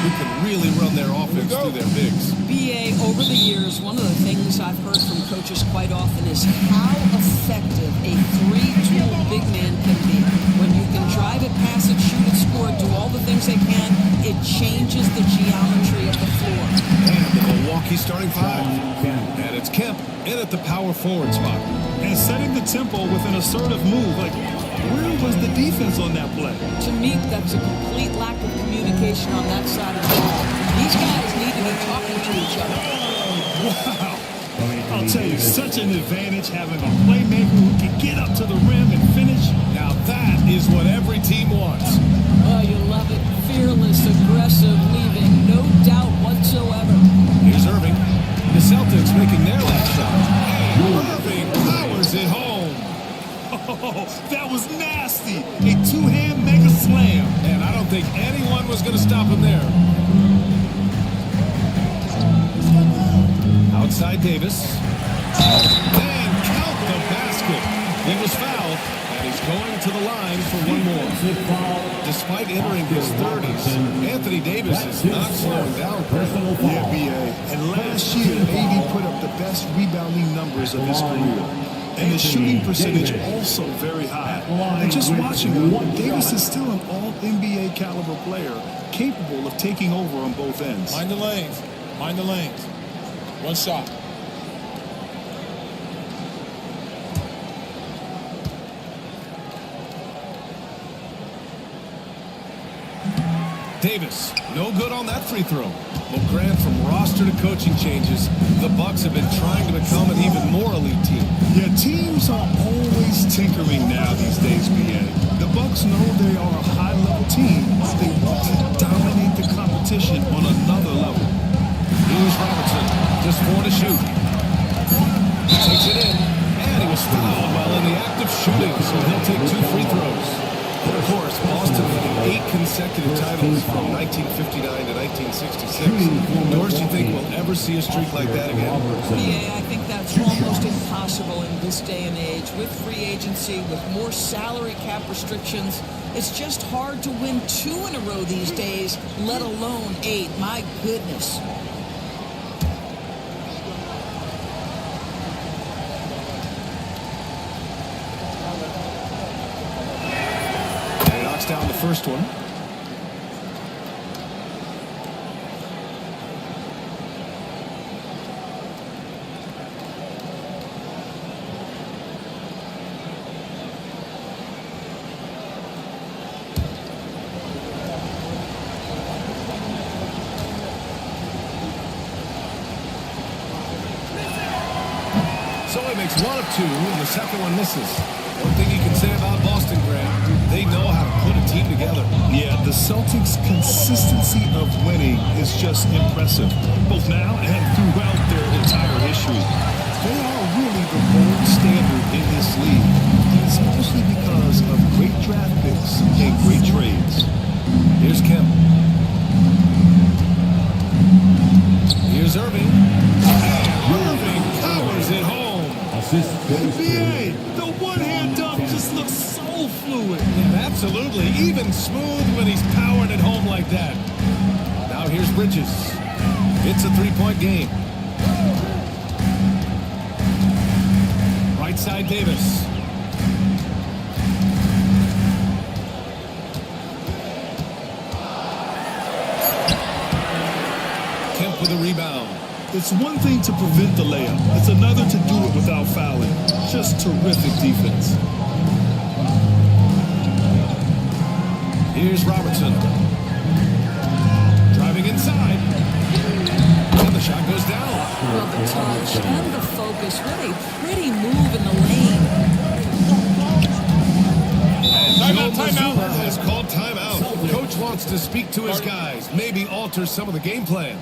Who can really run their offense through their bigs. BA, over the years, one of the things I've heard from coaches quite often is how effective a three-tool big man can be. When you can drive it, pass it, shoot it, score it, do all the things they can, it changes the geometry of the floor. And the Milwaukee starting five. And it's Kemp in at the power forward spot. And setting the tempo with an assertive move. Like, where was the defense on that play? To me, that's a complete lack of communication on that side of the ball. These guys need to be talking to each other. Wow. I'll tell you, such an advantage having a playmaker who can get up to the rim and finish. Now that is what every team wants. Oh, you love it. Fearless, aggressive, leaving no doubt whatsoever. Here's Irving. The Celtics making their last shot. Irving powers it home. Oh, that was nasty. A two-hand mega slam. And I don't think anyone was going to stop him there. Outside Davis. And count the basket. He was fouled, and he's going to the line for one more. Despite entering his 30s, Anthony Davis is not slowing down. Yeah, B.A. And last year, AD put up the best rebounding numbers of his career. And his shooting percentage also very high. And just watching him, Davis is still an all-NBA caliber player, capable of taking over on both ends. Mind the lanes. Mind the lanes. One shot. Davis, no good on that free throw. Well, Grant, from roster to coaching changes, the Bucks have been trying to become an even more elite team. Yeah, teams are always tinkering now these days, B.A. The Bucks know they are a high-level team, but they want to dominate the competition on another level. Here's Robertson, just 4 to shoot. Takes it in, and he was fouled while in the act of shooting, so he'll take 2 free throws. But of course, Boston winning 8 consecutive titles from 1959 to 1966. Doris, do you think we'll ever see a streak like that again? Yeah, I think that's almost impossible in this day and age. With free agency, with more salary cap restrictions, it's just hard to win 2 in a row these days, let alone 8. My goodness. Down the first one. So he makes one of two, and the second one misses. One thing you can say about Boston, Graham, they know how to put a team together. Yeah, the Celtics' consistency of winning is just impressive, both now and throughout their entire history. They are really the gold standard in this league, especially because of great draft picks and great trades. Here's Kemp. Here's Irving. Irving powers it home. Assist goes to NBA, the one-hand dunk just looks so fluid. Yeah, absolutely. Even smooth when he's powering it home like that. Now here's Bridges. It's a three-point game. Right side Davis. Kemp with a rebound. It's one thing to prevent the layup. It's another to do it without fouling. Just terrific defense. Here's Robertson. Driving inside. And the shot goes down. Well, the touch and the focus, really pretty move in the lane. And Joe Mazzulla has called timeout. Coach wants to speak to his guys, maybe alter some of the game plan.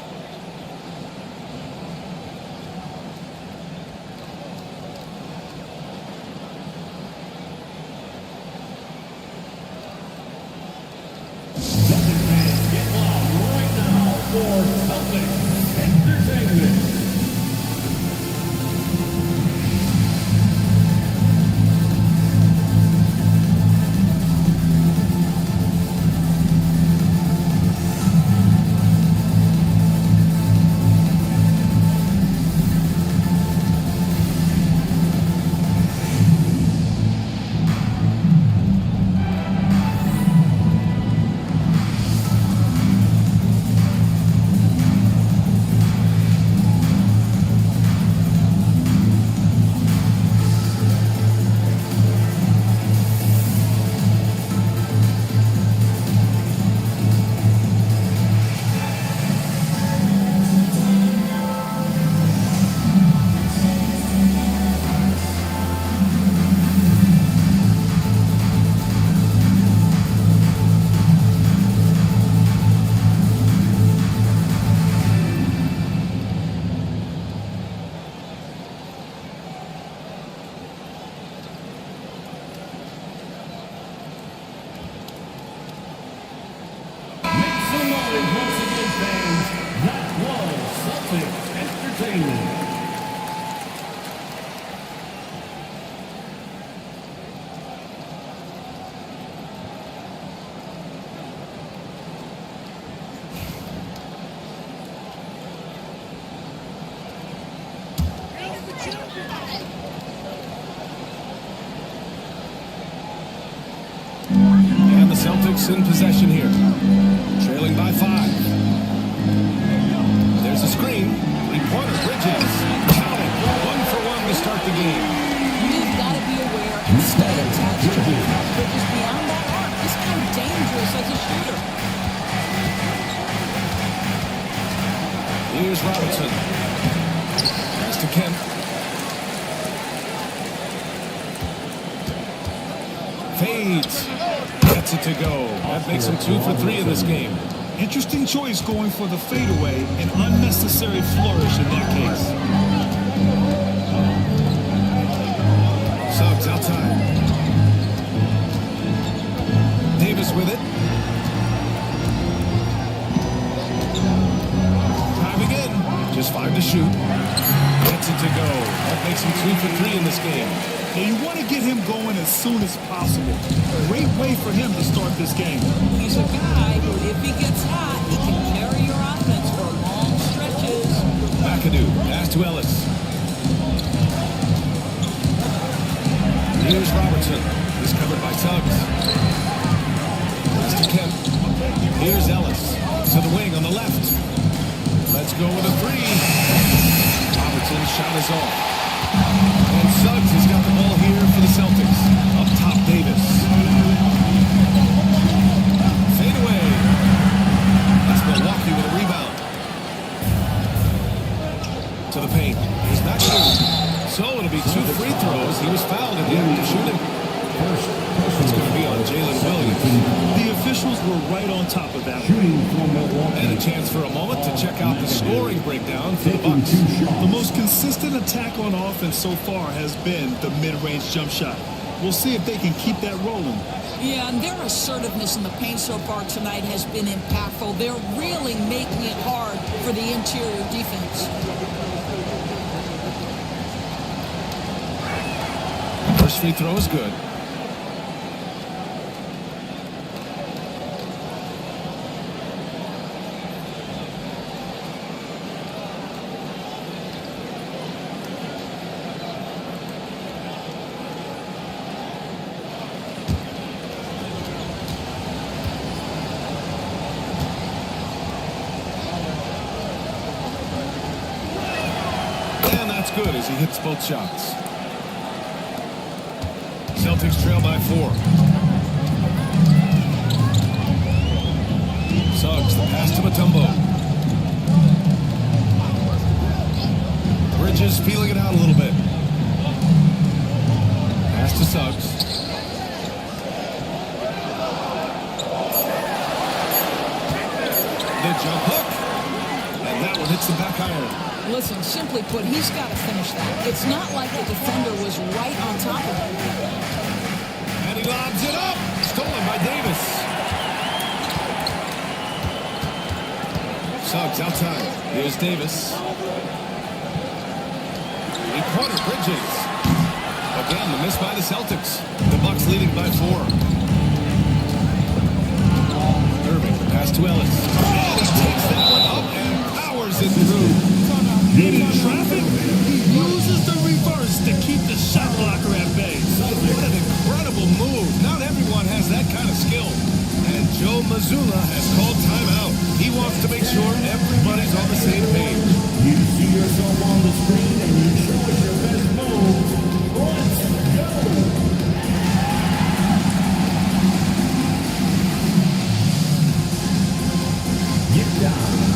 And the Celtics in possession here. Trailing by 5. There's a screen. Three-pointer, Bridges. Count it. 1 for 1 to start the game. You've got to be aware and stay attached to him. Bridges beyond that arc. This kind of dangerous as a shooter. Here's Robinson. Pass to Kemp. Fades. Gets it to go. That makes him 2 for 3 in this game. Interesting choice going for the fadeaway, an unnecessary flourish in that case. Suggs outside. Davis with it. Driving in. Just 5 to shoot. Gets it to go. That makes him 2 for 3 in this game. And you want to get him going as soon as possible. Great way for him to start this game. He's a guy who, if he gets hot, he can carry your offense for long stretches. McAdoo, pass to Ellis. Here's Robertson. He's covered by Suggs. Pass to Kemp. Here's Ellis. To the wing on the left. Let's go with a 3. Robertson's shot is off. And Suggs has got the ball here for the Celtics. Up top, Davis. Fade away. That's Milwaukee with a rebound. To the paint. Here's McAdoo. So it'll be Celtics were right on top of that. Shooting from Milwaukee. And a chance for a moment to check out the scoring breakdown for the Bucks. The most consistent attack on offense so far has been the mid-range jump shot. We'll see if they can keep that rolling. Yeah, and their assertiveness in the paint so far tonight has been impactful. They're really making it hard for the interior defense. First free throw is good. Good as he hits both shots. Celtics trail by 4. Suggs, the pass to Mutombo. Bridges feeling it out a little bit. Pass to Suggs. The jump hook. And that one hits the back iron. Listen, simply put, he's got to finish that. It's not like the defender was right on top of him. And he lobs it up. Stolen by Davis. Suggs outside. Here's Davis. Three-pointer Bridges. Again, the miss by the Celtics. The Bucks leading by 4. Irving, pass to Ellis. And he takes that one up and powers it through. In traffic, he uses the reverse to keep the shot blocker at bay. What an incredible move. Not everyone has that kind of skill. And Joe Mazzulla has called timeout. He wants to make sure everybody's on the same page. You see yourself on the screen and you show us your best moves. Let's go! Get down.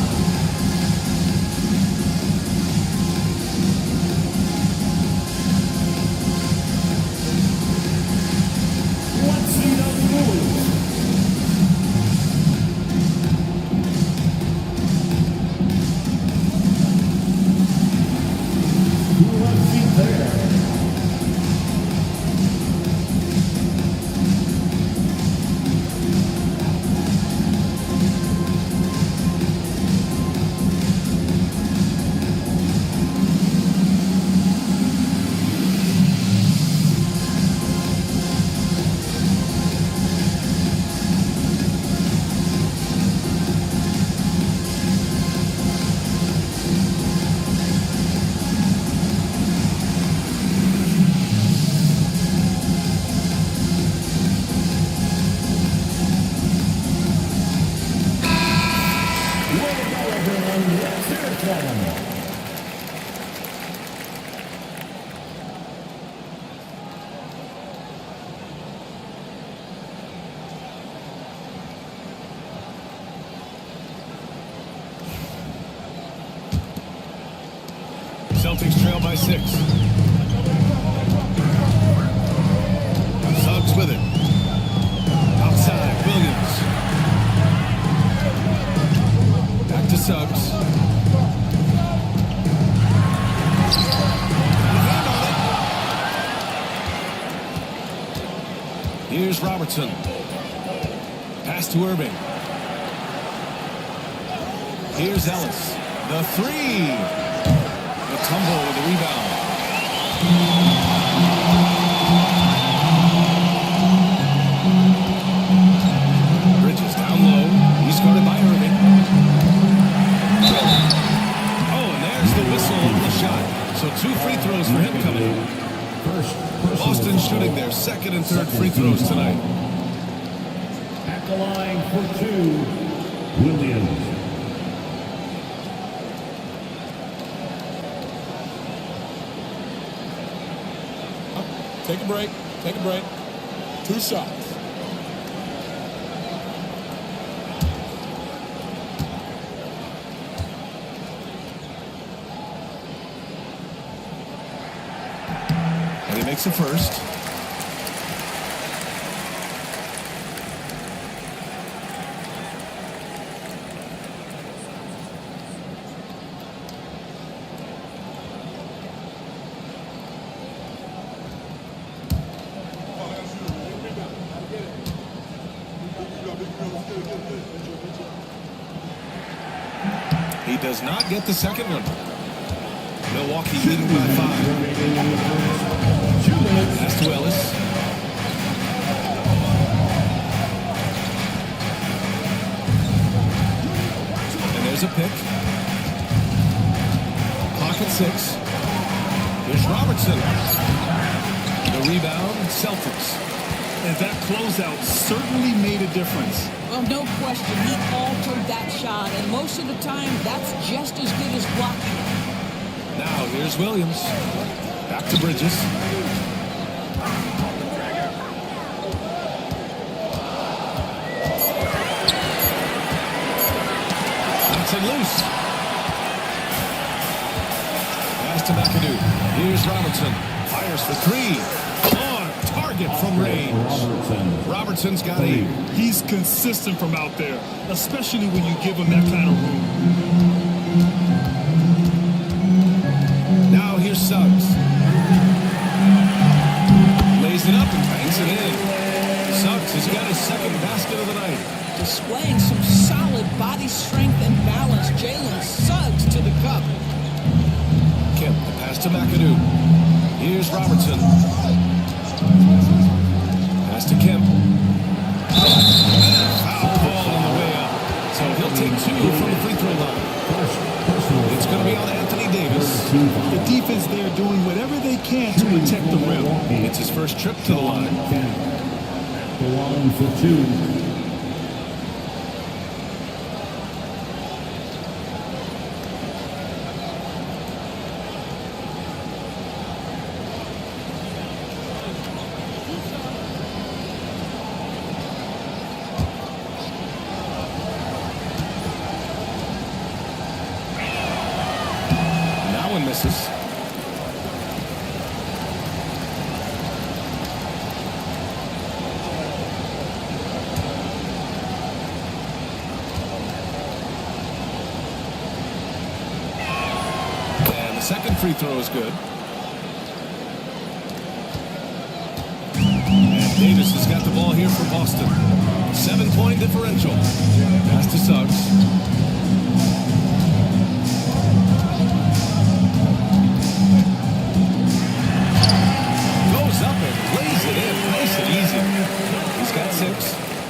Celtics trail by 6. Suggs with it. Outside, Williams. Back to Suggs. Here's Robertson. Pass to Irving. Here's Ellis. The 3. Mutombo with the rebound. Bridges down low. He's guarded by Irving. Oh, and there's the whistle on the shot. So 2 free throws for him coming. Boston shooting their second and third free throws tonight. At the line for 2, Williams. Take a break. Take a break. 2 shots. And he makes a first. He does not get the second one. Milwaukee leading by 5. Pass to Ellis. And there's a pick. Clock at 6. Here's Robertson. The rebound, Celtics. And that closeout certainly made a difference. Well, no question, he altered that shot, and most of the time, that's just as good as blocking. Now, here's Williams. Back to Bridges. Knocks it loose. Pass to McAdoo. Here's Robertson. Fires for 3. On target from range. Robertson's got 8. He's consistent from out there, especially when you give him that kind of room. Now here's Suggs. Lays it up and banks it in. Suggs has got his second basket of the night. Displaying some solid body strength and balance. Jalen Suggs to the cup. Kemp, the pass to McAdoo. Here's Robertson. Pass to Kemp. Foul ball on the way up. So he'll take 2 from the free throw line. It's going to be on Anthony Davis. The defense there doing whatever they can to protect the rim. It's his first trip to the line. The line for 2. Misses. And the second free throw is good. And Davis has got the ball here for Boston. 7-point differential. Pass to Suggs.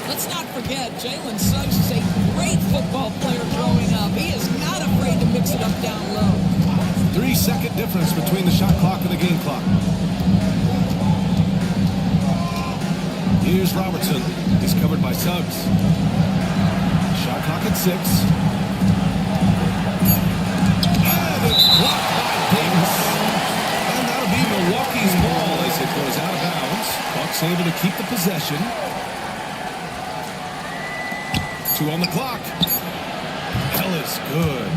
Let's not forget, Jalen Suggs is a great football player growing up. He is not afraid to mix it up down low. 3-second difference between the shot clock and the game clock. Here's Robertson. He's covered by Suggs. Shot clock at 6. And it's blocked by Davis. And that'll be Milwaukee's ball as it goes out of bounds. Bucks able to keep the possession. 2 on the clock. Ellis, good.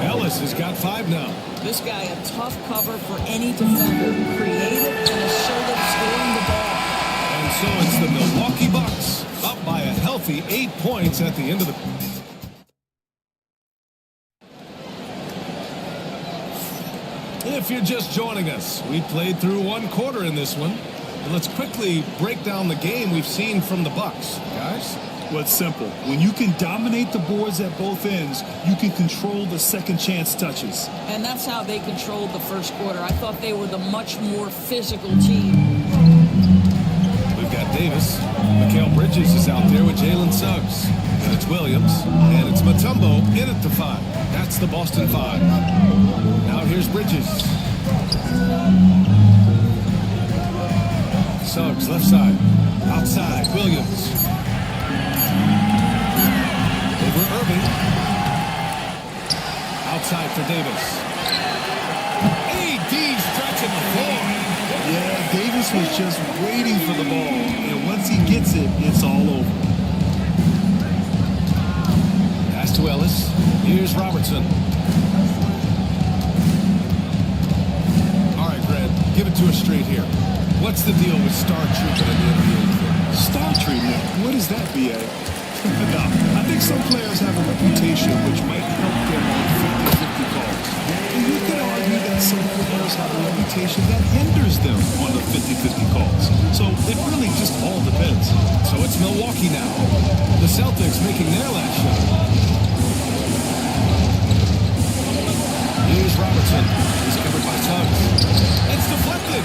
Ellis has got 5 now. This guy, a tough cover for any defender. Creative and assertive scoring the ball. And so it's the Milwaukee Bucks up by a healthy 8 points at the end of the... If you're just joining us, we played through 1 quarter in this one. And let's quickly break down the game we've seen from the Bucks, guys. Well, it's simple. When you can dominate the boards at both ends, you can control the second chance touches. And that's how they controlled the first quarter. I thought they were the much more physical team. We've got Davis. Mikal Bridges is out there with Jalen Suggs. And it's Williams. And it's Mutombo in at the 5. That's the Boston 5. Now here's Bridges. Suggs, left side. Outside, Williams. Over Irving. Outside for Davis. AD stretching the floor. Yeah, Davis was just waiting for the ball. And once he gets it, it's all over. Pass to Ellis. Here's Robertson. All right, Grant, give it to us straight here. What's the deal with star treatment at the NBA? Star treatment? What is that, B.A.? No, I think some players have a reputation which might help them on 50-50 calls. And you could argue that some players have a reputation that hinders them on the 50-50 calls. So it really just all depends. So it's Milwaukee now. The Celtics making their last shot. Here's Robertson. He's covered by Suggs. It's deflected.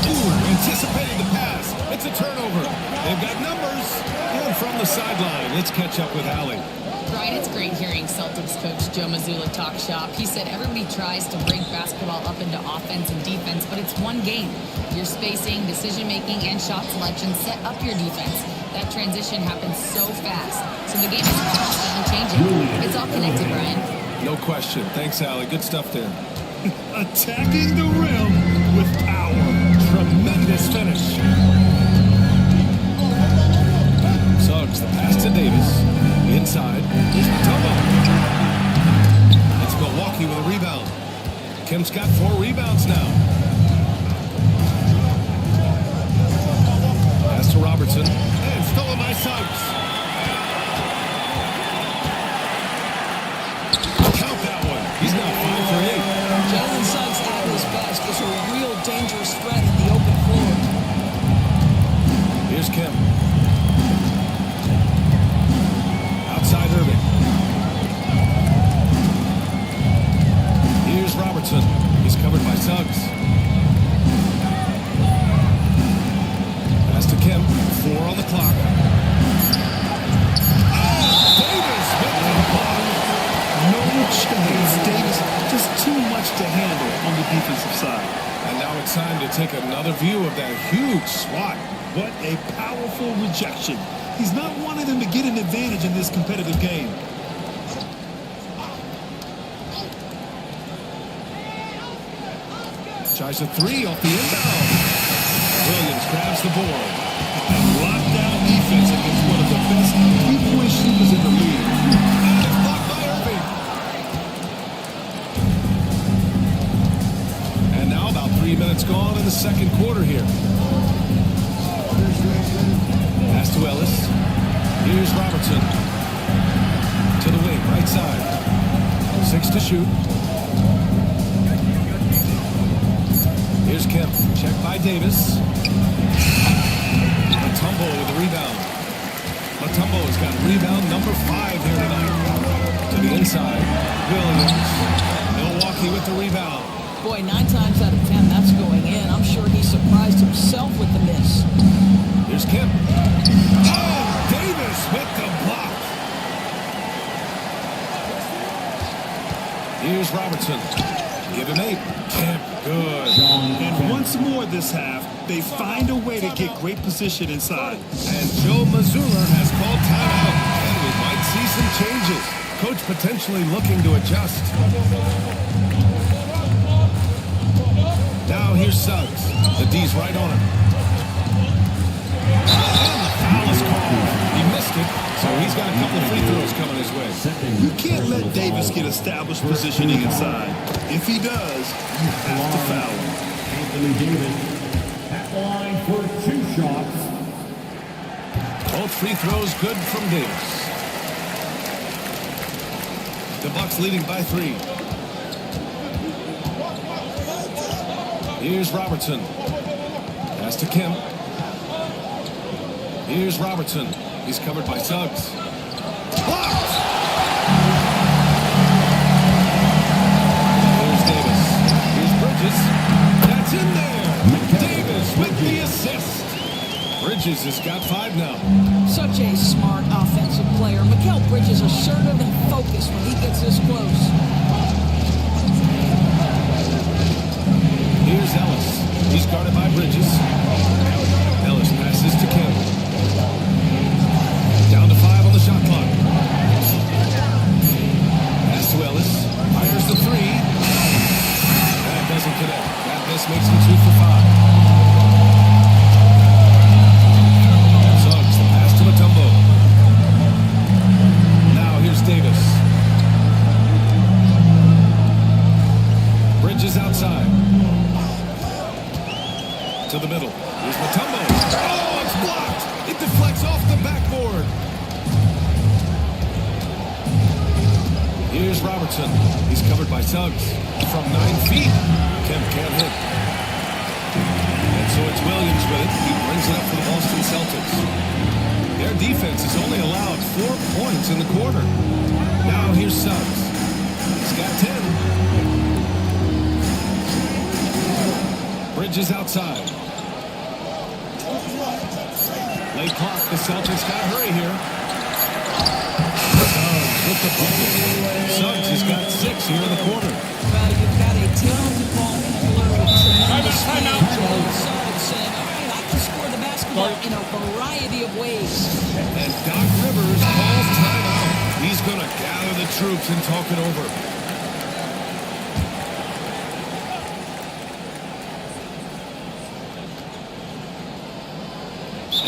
Ooh, anticipating the pass. It's a turnover. They've got numbers. And from the sideline, let's catch up with Allie. Brian, it's great hearing Celtics coach Joe Mazzulla talk shop. He said everybody tries to break basketball up into offense and defense, but it's one game. Your spacing, decision-making, and shot selection set up your defense. That transition happens so fast, so the game is constantly changing. It's all connected, Brian. No question. Thanks, Allie. Good stuff there. Attacking the rim with power. Tremendous finish. Suggs, the pass to Davis. Inside. Here's Mutombo. It's Milwaukee with a rebound. Kim's got 4 rebounds now. Pass to Robertson. And stolen by Suggs. Count that one. He's now 5 for 8. Jalen Suggs at his best is a real dangerous threat in the open floor. Here's Kim. Outside Irving. Here's Robertson. He's covered by Suggs. Pass to Kim. 4 on the clock. Davis with the block. No chance. Davis just too much to handle on the defensive side. And now it's time to take another view of that huge swat. What a powerful rejection. He's not wanting them to get an advantage in this competitive game. Tries a 3 off the inbound. Williams grabs the board. Lockdown defense against one of the best three-point shooters in the league. And it's blocked by Irving. And now about 3 minutes gone in the second quarter here. Pass to Ellis. Here's Robertson. To the wing, right side. 6 to shoot. Here's Kemp. Check by Davis. Mutombo with the rebound. Mutombo has got rebound number 5 here tonight. To the inside. Williams. Milwaukee with the rebound. Boy, 9 times out of 10, that's going in. I'm sure he surprised himself with the miss. Here's Kemp. Oh, Davis with the block. Here's Robertson. Give him 8. Kemp, good. And once more this half, they find a way to get great position inside. And Joe Mazzulla has called timeout. And we might see some changes. Coach potentially looking to adjust. Now here's Suggs. The D's right on him. And the foul is called. He missed it, so he's got a couple of free throws coming his way. You can't let Davis get established positioning inside. If he does, you have to foul him. Anthony Davis at the line for 2 shots. Both free throws good from Davis. The Bucks leading by 3. Here's Robertson. Pass to Kemp. Here's Robertson. He's covered by Suggs. Blocked! Here's Davis. Here's Bridges. That's in there. Davis with the assist. Bridges has got 5 now. Such a smart offensive player. Mikal Bridges assertive and focused when he gets this close. Here's Ellis. He's guarded by Bridges. Ellis passes to Kemp. Down to 5 on the shot clock. Pass to Ellis. Fires the 3. That doesn't connect. That miss makes him 2 for 5. Suggs, the pass to Mutombo. Now here's Davis. Bridges outside. To the middle. Here's Mutombo. Oh, it's blocked. It deflects off the backboard. Here's Robertson. He's covered by Suggs. From 9 feet, Kemp can't hit. And so it's Williams with it. He brings it up for the Boston Celtics. Their defense has only allowed 4 points in the quarter. Now here's Suggs. He's got 10. Bridges outside. Late clock. The Celtics got to hurry here. Suggs with the bucket. Suggs has got 6 here in the quarter. Well, you've got a talented ball handler with tremendous speed. Joe Suggs saying, all right, I can score the basketball in a variety of ways. And Doc Rivers calls timeout. He's going to gather the troops and talk it over.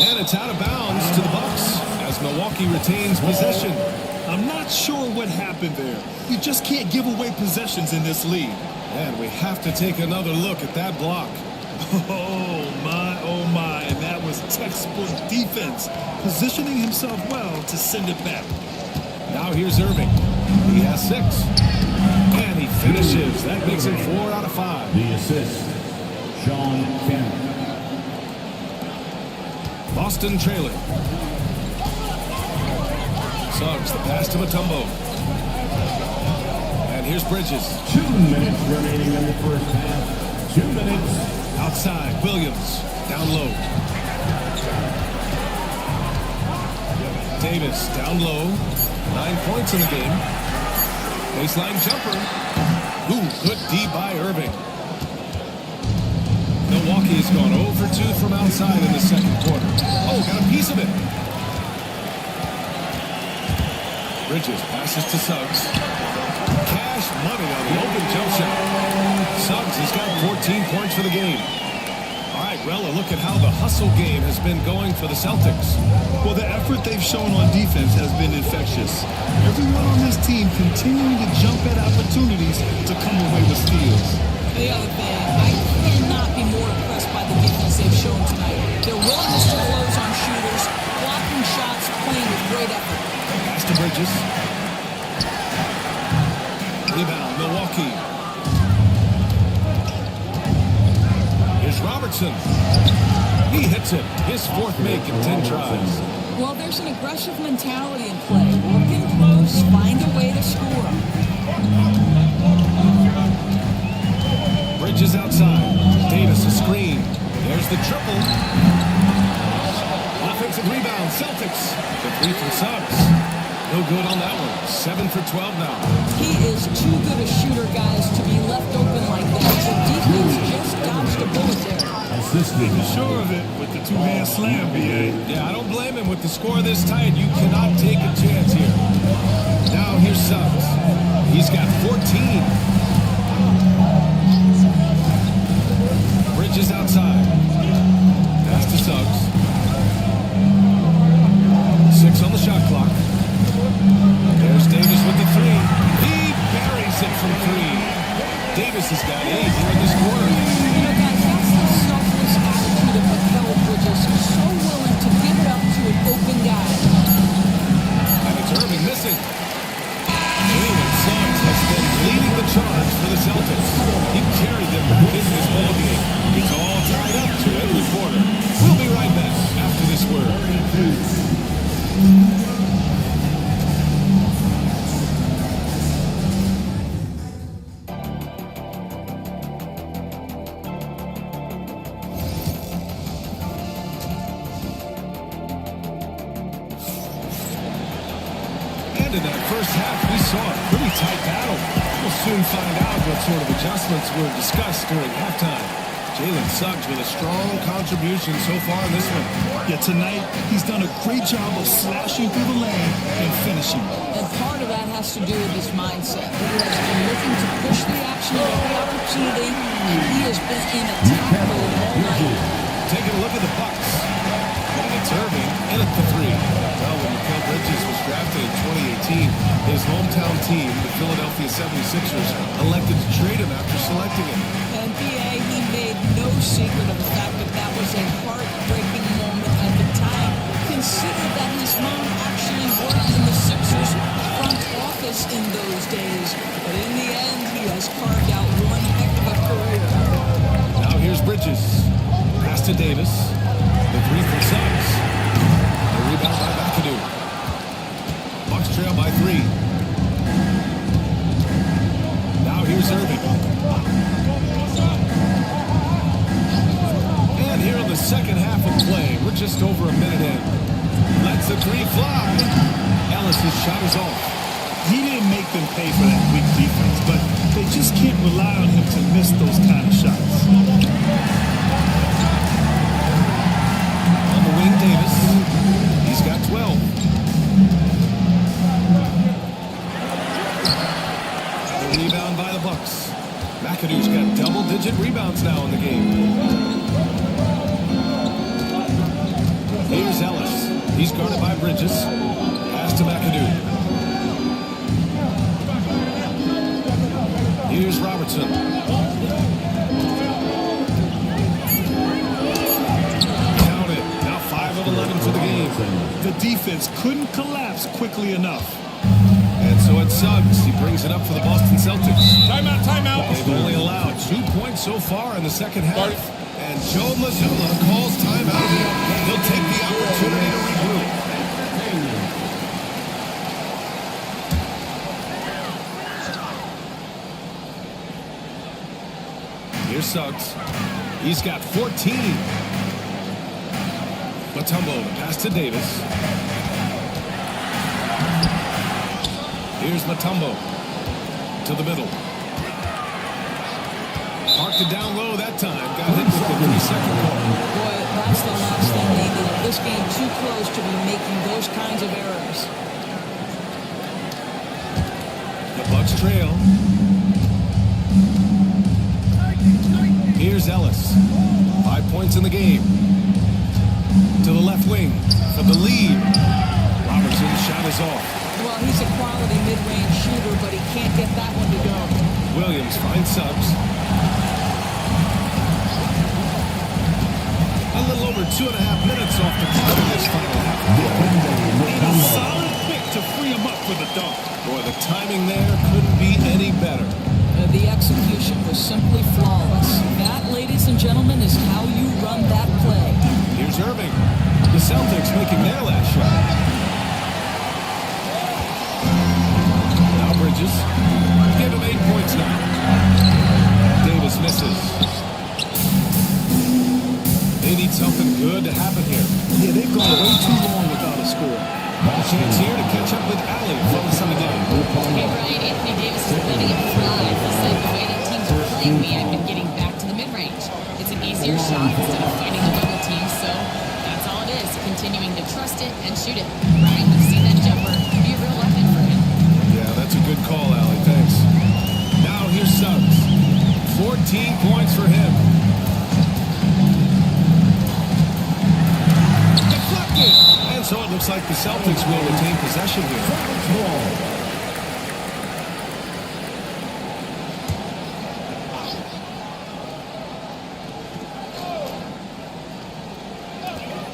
And it's out of bounds to the Bucks as Milwaukee retains possession. I'm not sure what happened there. You just can't give away possessions in this league. And we have to take another look at that block. Oh my, and that was textbook defense, positioning himself well to send it back. Now here's Irving. He has 6. And he finishes. That makes it 4 out of 5. The assist, Sean Kemp. Boston trailing. Suggs, the pass to Mutombo. And here's Bridges. 2 minutes remaining in the first half. 2 minutes. Outside, Williams. Down low. Davis, down low. 9 points in the game. Baseline jumper. Ooh, good D by Irving. Milwaukee has gone 0 for 2 from outside in the second quarter. Oh, got a piece of it. Bridges passes to Suggs. Cash money on the open jump shot. Suggs has got 14 points for the game. All right, Rella, look at how the hustle game has been going for the Celtics. Well, the effort they've shown on defense has been infectious. Everyone on this team continuing to jump at opportunities to come away with steals. The other thing, I cannot be more impressed by the defense they've shown tonight. Their willingness to close on shooters, blocking shots, playing with great effort. Pass to Bridges. Rebound, Milwaukee. Here's Robertson. He hits it. His 4th make in 10 tries. Well, there's an aggressive mentality in play. Working close, find a way to score. Bridges outside. Davis a screen. There's the triple. Offensive rebound, Celtics. The 3 from Suggs. No good on that one. 7 for 12 now. He is too good a shooter, guys, to be left open like that. The defense just dodged a bullet there. Assisting. Sure of it with the 2-hand slam, B.A. Yeah, I don't blame him. With the score this tight, you cannot take a chance here. Now here's Suggs. He's got 14. Bridges outside. Pass to Suggs. 6 on the shot clock. There's Davis with the 3. He buries it from 3. Davis has got 8 here in this quarter. You know, guys, that's the selfless attitude of Mikal Bridges. He's so willing to give it up to an open guy. And it's Irving missing. Jalen Suggs has been leading the charge for the Celtics. He carried them back into this ballgame. It's all tied up to end the quarter. We'll be right back after this word. In that first half, we saw a pretty tight battle. We'll soon find out what sort of adjustments were discussed during halftime. Jalen Suggs with a strong contribution so far in this one. Yeah, tonight, he's done a great job of slashing through the lane and finishing. And part of that has to do with his mindset. He has been looking to push the action at every opportunity, and he has been in attack mode all night. Taking a look at the Bucks. And it's Irving in at the 3. Well, when Mikal Bridges was drafted in 2018, his hometown team, the Philadelphia 76ers, elected to trade him after selecting him. And BA, he made no secret of the fact that that was a heartbreaking moment at the time. Consider that his mom actually worked in the Sixers front office in those days, but in the end, he has carved out one heck of a career. Now here's Bridges. Pass to Davis. The three from Suggs. The rebound by McAdoo. Bucks trail by 3. Now here's Irving. And here in the second half of play, we're just over a minute in. Lets the 3 fly. Ellis' shot is off. He didn't make them pay for that weak defense, but they just can't rely on him to miss those kind of shots. On the wing, Davis. He's got 12. The rebound by the Bucks. McAdoo's got double-digit rebounds now in the game. Here's Ellis. He's guarded by Bridges. Pass to McAdoo. Here's Robertson. Count it. Now 5 of 11 for the game. The defense couldn't collapse quickly enough. And so it's Suggs. He brings it up for the Boston Celtics. Timeout, timeout. They've only allowed 2 points so far in the second half. And Joe Mazzulla calls timeout. He'll take the opportunity to regroup. Here's Suggs. He's got 14. Mutombo, the pass to Davis. Here's Mutombo to the middle. Parked it down low that time. Got hit with the 3-second call. Boy, that's the last thing they need. This game too close to be making those kinds of errors. The Bucks trail. Here's Ellis. 5 points in the game. To the left wing for the lead. Robertson's shot is off. Well, he's a quality mid-range shooter, but he can't get that one to go. Williams finds Suggs. A little over 2.5 minutes off the clock in this final half. And a solid pick to free him up for the dunk. Boy, the timing there couldn't be any better. The execution was simply flawless. That, ladies and gentlemen, is how you run that play. Here's Irving. The Celtics making their last shot. Now Bridges. Give him 8 points now. Davis misses. They need something good to happen here. Yeah, they've gone way too long without a score. Chance here to catch up with Allen from Sunday. Hey, Brian, Anthony Davis is letting it fly. He said the way that teams are playing me, I've been getting back to the mid-range. It's an easier shot instead of fighting the double team, so that's all it is. Continuing to trust it and shoot it. Brian, we've seen that jumper be a real weapon for him. Yeah, that's a good call, Allie. Thanks. Now here's Suggs. 14 points for him. Deflected! And so it looks like the Celtics will retain possession here.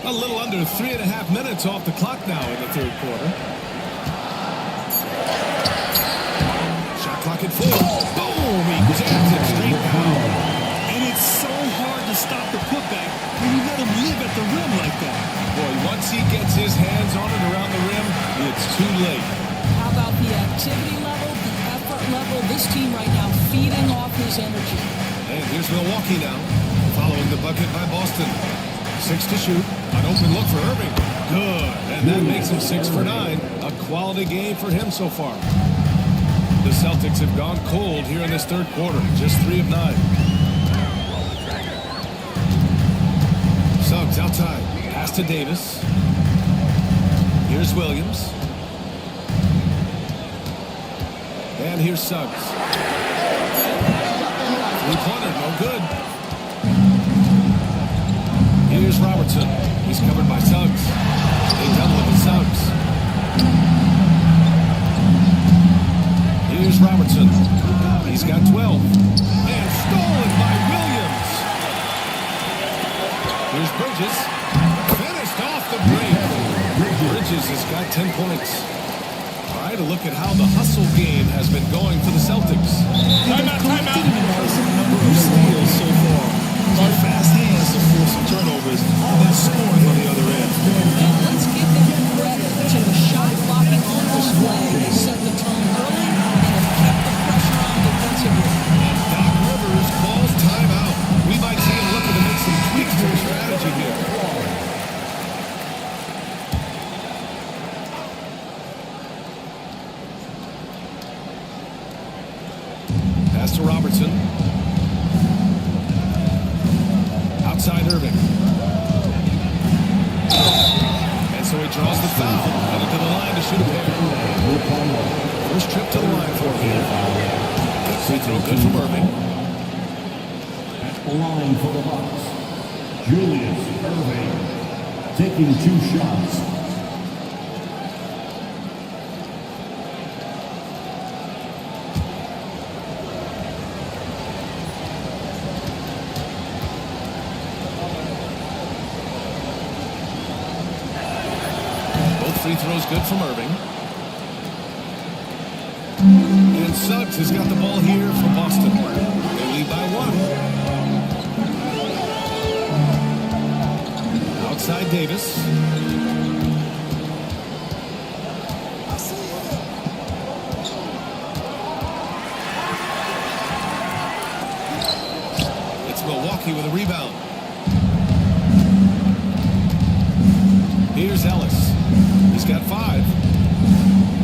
A little under 3.5 minutes off the clock now in the third quarter. Shot clock at 4. Boom! He jams it straight down. And it's so hard to stop the putback when you let him live at the rim like that. Boy, once he gets his hands on it around the rim, it's too late. How about the activity level, the effort level? This team right now feeding off his energy. And here's Milwaukee now, following the bucket by Boston. 6 to shoot. An open look for Irving. Good. And that makes him 6 for 9. A quality game for him so far. The Celtics have gone cold here in this third quarter. Just 3 of 9. Suggs outside. Pass to Davis. Here's Williams. And here's Suggs. Three-pointer, no good. Here's Robertson. He's covered by Suggs. They double it with Suggs. Here's Robertson. He's got 12. And stolen by Williams. Here's Bridges. Finished off the break. Bridges has got 10 points. All right, to look at how the hustle game has been going for the Celtics. They've collected an impressive number of steals so far. Using fast hands to force some turnovers and then scoring on the other end. And let's give them credit to the shot blocking on display. They set the tone early and have kept the pressure on defensively. Doc Rivers calls timeout. We might see him looking to make some tweaks to his strategy here. Pass to Robertson. Outside Irving. And so he draws the foul. Headed to the line to shoot a pair. First trip to the line for him. Free throw good from Irving. At the line for the Bucks, Julius Irving taking 2 shots. Free throws good from Irving. And Suggs has got the ball here for Boston. They lead by 1. Outside Davis. It's Milwaukee with a rebound. Here's Ellis. He's got 5.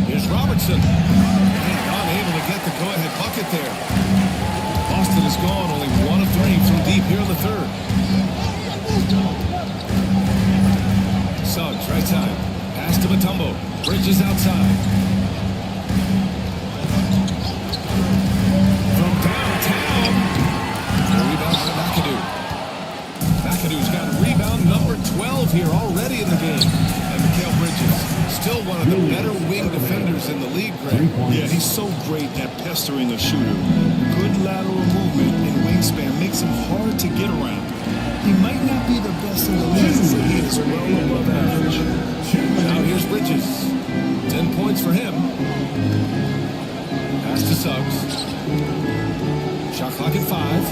Here's Robertson. And unable to get the go-ahead bucket there. Boston is gone, only 1 of 3 from deep here in the third. Suggs, right side. Pass to Mutombo. Bridges outside. From downtown. The rebound by McAdoo. McAdoo's got rebound number 12 here already in the game. Mikal Bridges, still one of the better wing defenders in the league, Greg. Yeah, he's so great at pestering a shooter. Good lateral movement and wingspan makes him hard to get around. He might not be the best in the league, but he is well above average. Now here's Bridges. 10 points for him. Pass to Suggs. Shot clock at 5.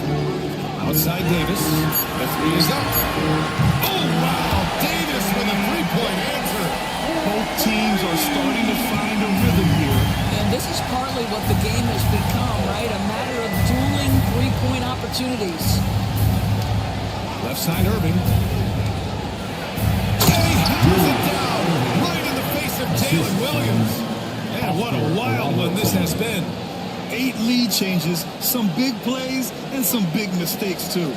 Outside Davis. The 3 is up. Oh, wow! Davis with a 3-point answer. Both teams are starting to find a rhythm here. And this is partly what the game has become, right? A matter of dueling 3-point opportunities. Left side Irving. And he hammers it down right in the face of Jalen Williams. And what a wild one this has been. 8 lead changes, some big plays, and some big mistakes, too.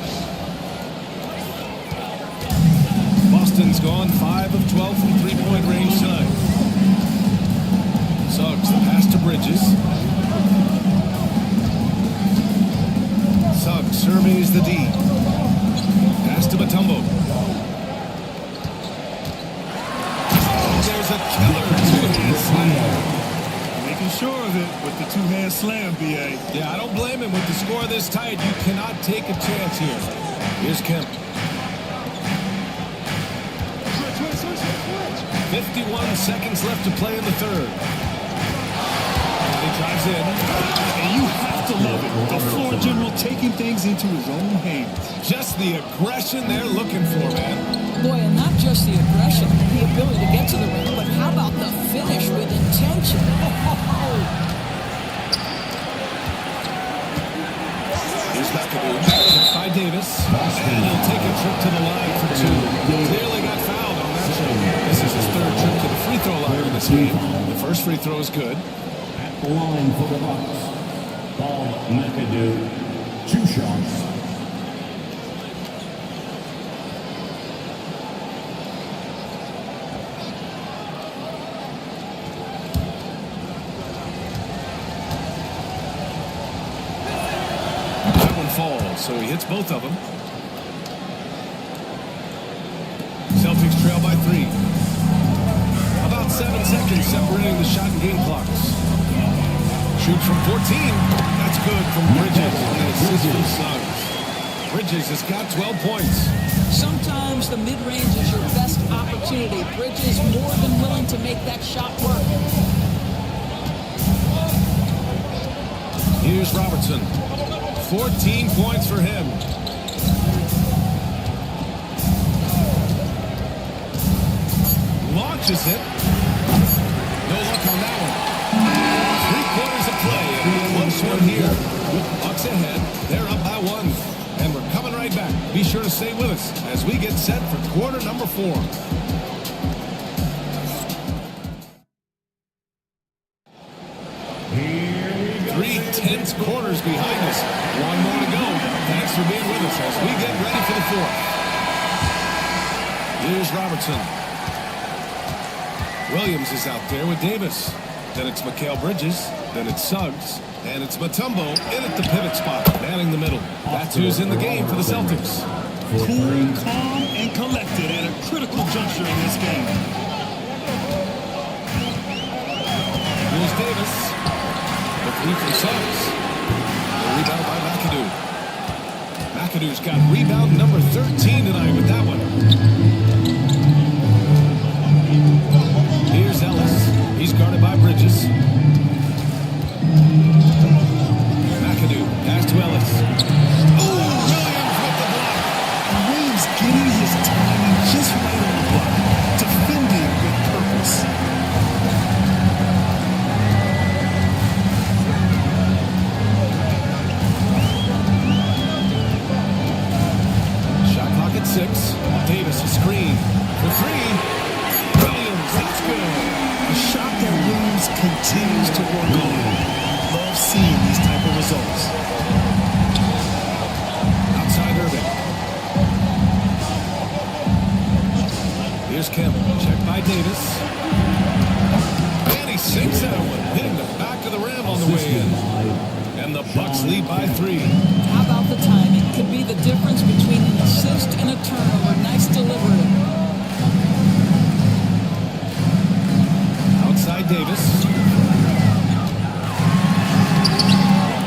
Boston's gone 5 of 12 from 3-point range tonight. Suggs, the pass to Bridges. Suggs surveys the D. Pass to Mutombo. Oh, there's a killer 2-hand slam. Making sure of it with the 2-hand slam, B.A. Yeah, I don't blame him. With the score this tight, you cannot take a chance here. Here's Kemp. 51 seconds left to play in the third. And he drives in. And you have to love it. The floor general taking things into his own hands. Just the aggression they're looking for, man. Boy, and not just the aggression, the ability to get to the rim, but how about the finish with intention? Here's McAdoo. Checked by Davis. And he'll take a trip to the line for 2. Clearly got fouled on that trip. This is his 3rd trip to the free throw line in this game. The first free throw is good. At the line for the Bucks, Paul McAdoo, 2 shots. Falls, so he hits both of them. Celtics trail by 3. About 7 seconds separating the shot and game clocks. Shoots from 14. That's good from Bridges. And an assist from Suggs. Bridges has got 12 points. Sometimes the mid-range is your best opportunity. Bridges more than willing to make that shot work. Here's Robertson. 14 points for him. Launches it. No luck on that one. 3 quarters of play. And a close one here. Bucks ahead. They're up by 1. And we're coming right back. Be sure to stay with us as we get set for quarter number 4. Three tense quarters behind us. 1 more to go. Thanks for being with us as we get ready for the 4th. Here's Robertson. Williams is out there with Davis. Then it's Mikal Bridges. Then it's Suggs. And it's Mutombo in at the pivot spot, manning the middle. That's who's in the game for the Celtics. Cool, calm, and collected at a critical juncture in this game. Here's Davis. The 3 from Suggs. The rebound by McAdoo. McAdoo's got rebound number 13 tonight with that one. Here's Ellis. He's guarded by Bridges. McAdoo, pass to Ellis. Oh, Williams with the block. Williams getting his timing just right on the block. Defending with purpose. Shot clock at 6. Davis a screen for 3. Williams, that's good. A shot that Williams continues to work on. Love seeing these type of results. Outside Irving. Here's Kemp. Checked by Davis. And he sinks that one, hitting the back of the rim on the way in. And the Bucks lead by 3. How about the timing? Could be the difference between an assist and a turnover. Nice delivery. Outside Davis.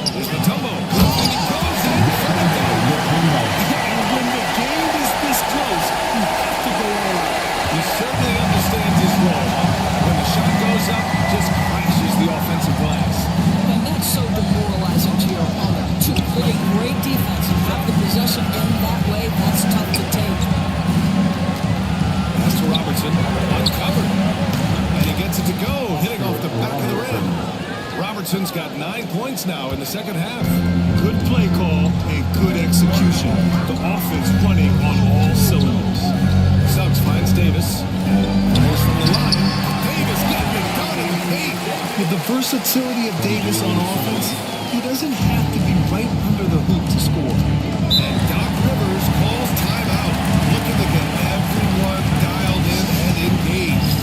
Here's Mutombo. And he goes in for the goal. And when the game is this close, you have to go all out. He certainly understands his role. When the shot goes up, just crashes the offensive glass. And that's so demoralizing to your opponent. To play great defense and have the possession end that way, that's tough to take. Pass to Robertson. Uncovered. And he gets it to go, hitting off the back of the rim. Robertson's got 9 points now in the second half. Good play call and good execution. The offense running on all cylinders. Suggs finds Davis. Goes from the line. Davis getting it done in the paint. With the versatility of Davis on offense, he doesn't have to be right under the hoop to score. And Doc Rivers calls timeout, looking to get everyone dialed in and engaged.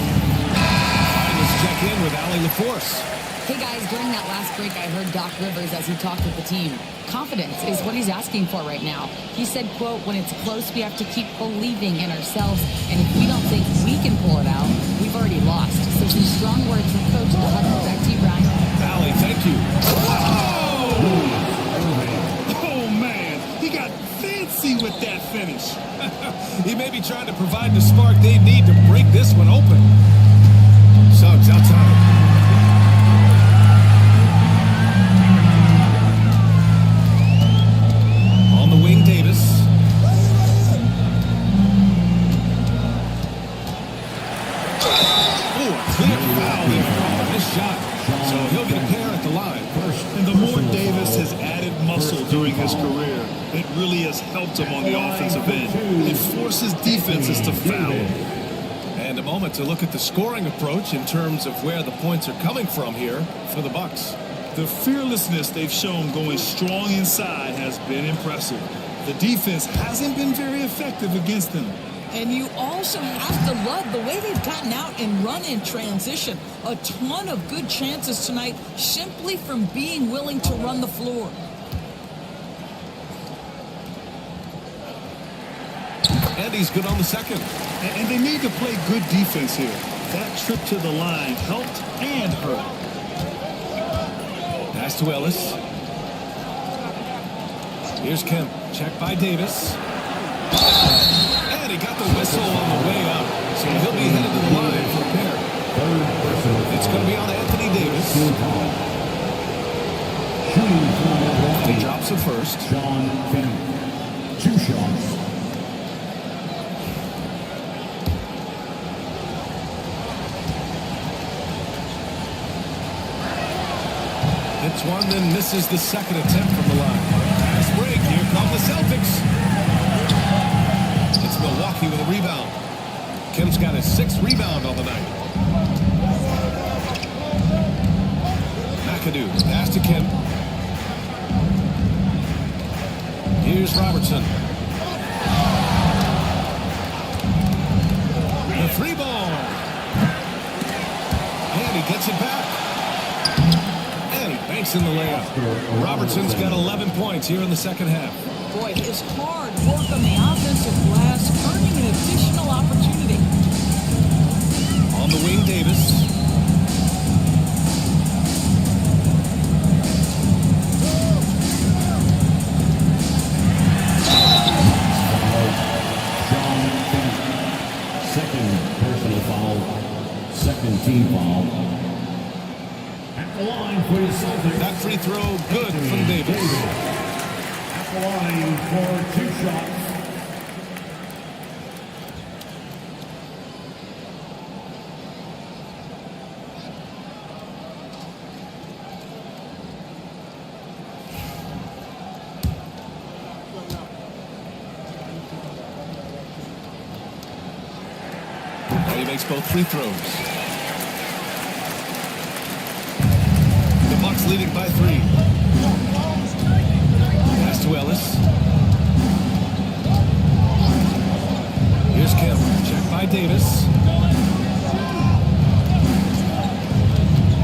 Let's check in with Allie LaForce. Hey guys, during that last break, I heard Doc Rivers as he talked with the team. Confidence is what he's asking for right now. He said, quote, when it's close, we have to keep believing in ourselves. And if we don't think we can pull it out, we've already lost. So some strong words from Coach in the huddle. Back to you, Brian. Allie, thank you. Oh, man. He got fancy with that finish. He may be trying to provide the spark they need to break this one open. Suggs outside. On the wing, Davis. Oh, a clear foul there on this shot. So he'll get a pair at the line. And the more Davis has added muscle during his career, it really has helped him on the offensive end. It forces defenses to foul. And a moment to look at the scoring approach in terms of where the points are coming from here for the Bucks. The fearlessness they've shown going strong inside has been impressive. The defense hasn't been very effective against them. And you also have to love the way they've gotten out and run in transition. A ton of good chances tonight simply from being willing to run the floor. And he's good on the second. And they need to play good defense here. That trip to the line helped and hurt. Pass to Ellis. Here's Kemp. Checked by Davis. And he got the whistle on the way up. So he'll be headed to the line for a pair. It's going to be on Anthony Davis. Shooting for Milwaukee. He drops it first. Sean Kemp. 2 shots. Hits one, then misses the second attempt from the line. Fast break. Here come the Celtics. It's Milwaukee with a rebound. Kemp's got his 6th rebound on the night. McAdoo, pass to Kemp. Here's Robertson. The 3-ball. And he gets it back. And he banks in the layup. Robertson's got 11 points here in the second half. Boy, his hard work on the offensive glass, earning an additional opportunity. On the wing, Davis. Sean Kemp. 2nd personal foul. 2nd team foul. At the line for the Celtics. That free throw good from Davis. At the line for 2 shots. He makes both free throws. The Bucks leading by 3. Pass to Ellis. Here's Kemp. Checked by Davis.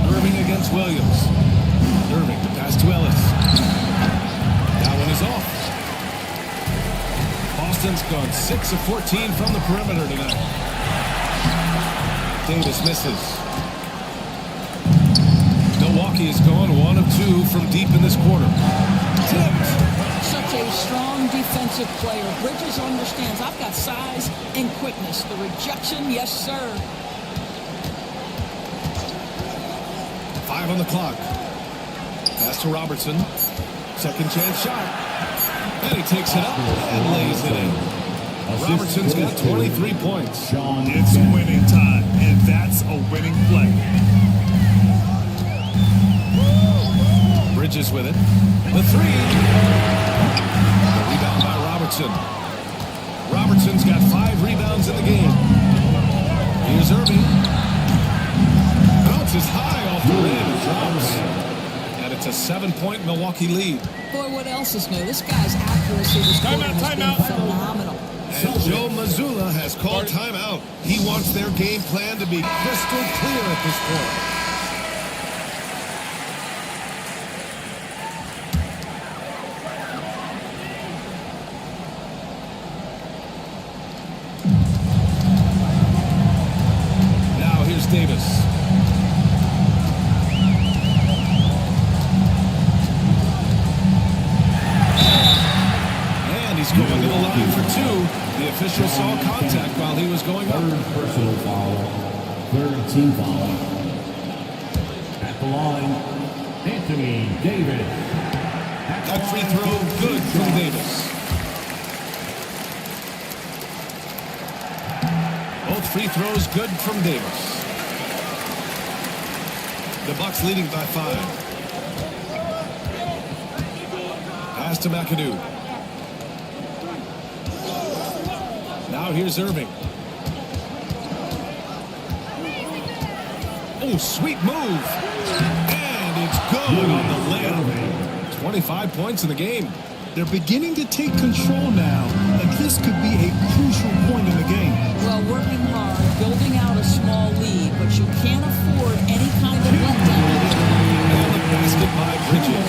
Irving against Williams. Irving, the pass to Ellis. That one is off. Boston's gone 6 of 14 from the perimeter tonight. Davis misses. Milwaukee has gone 1 of 2 from deep in this quarter. Tipped. Such a strong defensive player. Bridges understands I've got size and quickness. The rejection, yes, sir. 5 on the clock. Pass to Robertson. Second chance shot. And he takes it up and lays it in. Robertson's got 23 points. It's winning time, and that's a winning play. Bridges with it. The 3. The rebound by Robertson. Robertson's got 5 rebounds in the game. Here's Irving. Bounces high off the rim and drops. And it's a 7-point Milwaukee lead. Boy, what else is new? This guy's accuracy this quarter has been phenomenal. And Joe Mazzulla has called timeout. He wants their game plan to be crystal clear at this point. Now here's Davis. And he's going to the line for 2. The official saw contact while he was going up. 3rd personal foul. 3rd team foul. At the line, Anthony Davis. That free throw good from Davis. Both free throws good from Davis. The Bucks leading by 5. Pass to McAdoo. Now here's Irving. Oh, sweet move. And it's good on the layup. 25 points in the game. They're beginning to take control now, and this could be a crucial point in the game. Well, working hard, building out a small lead, but you can't afford any kind of letdown. And the basket by Bridges.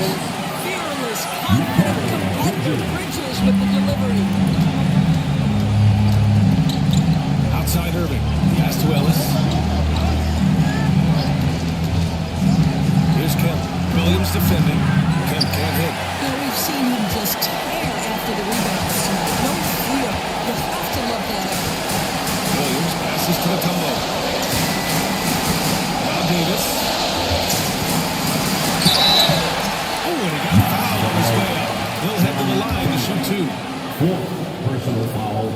Fearless, confident, competitive Bridges with the delivery. Outside Irving. Pass to Ellis. Here's Kemp. Williams defending. Kemp can't hit. We've seen him just tear after the rebounds tonight. No fear. You have to love that effort. Williams passes to the combo. Now Davis. Oh, and he got Fourth personal foul.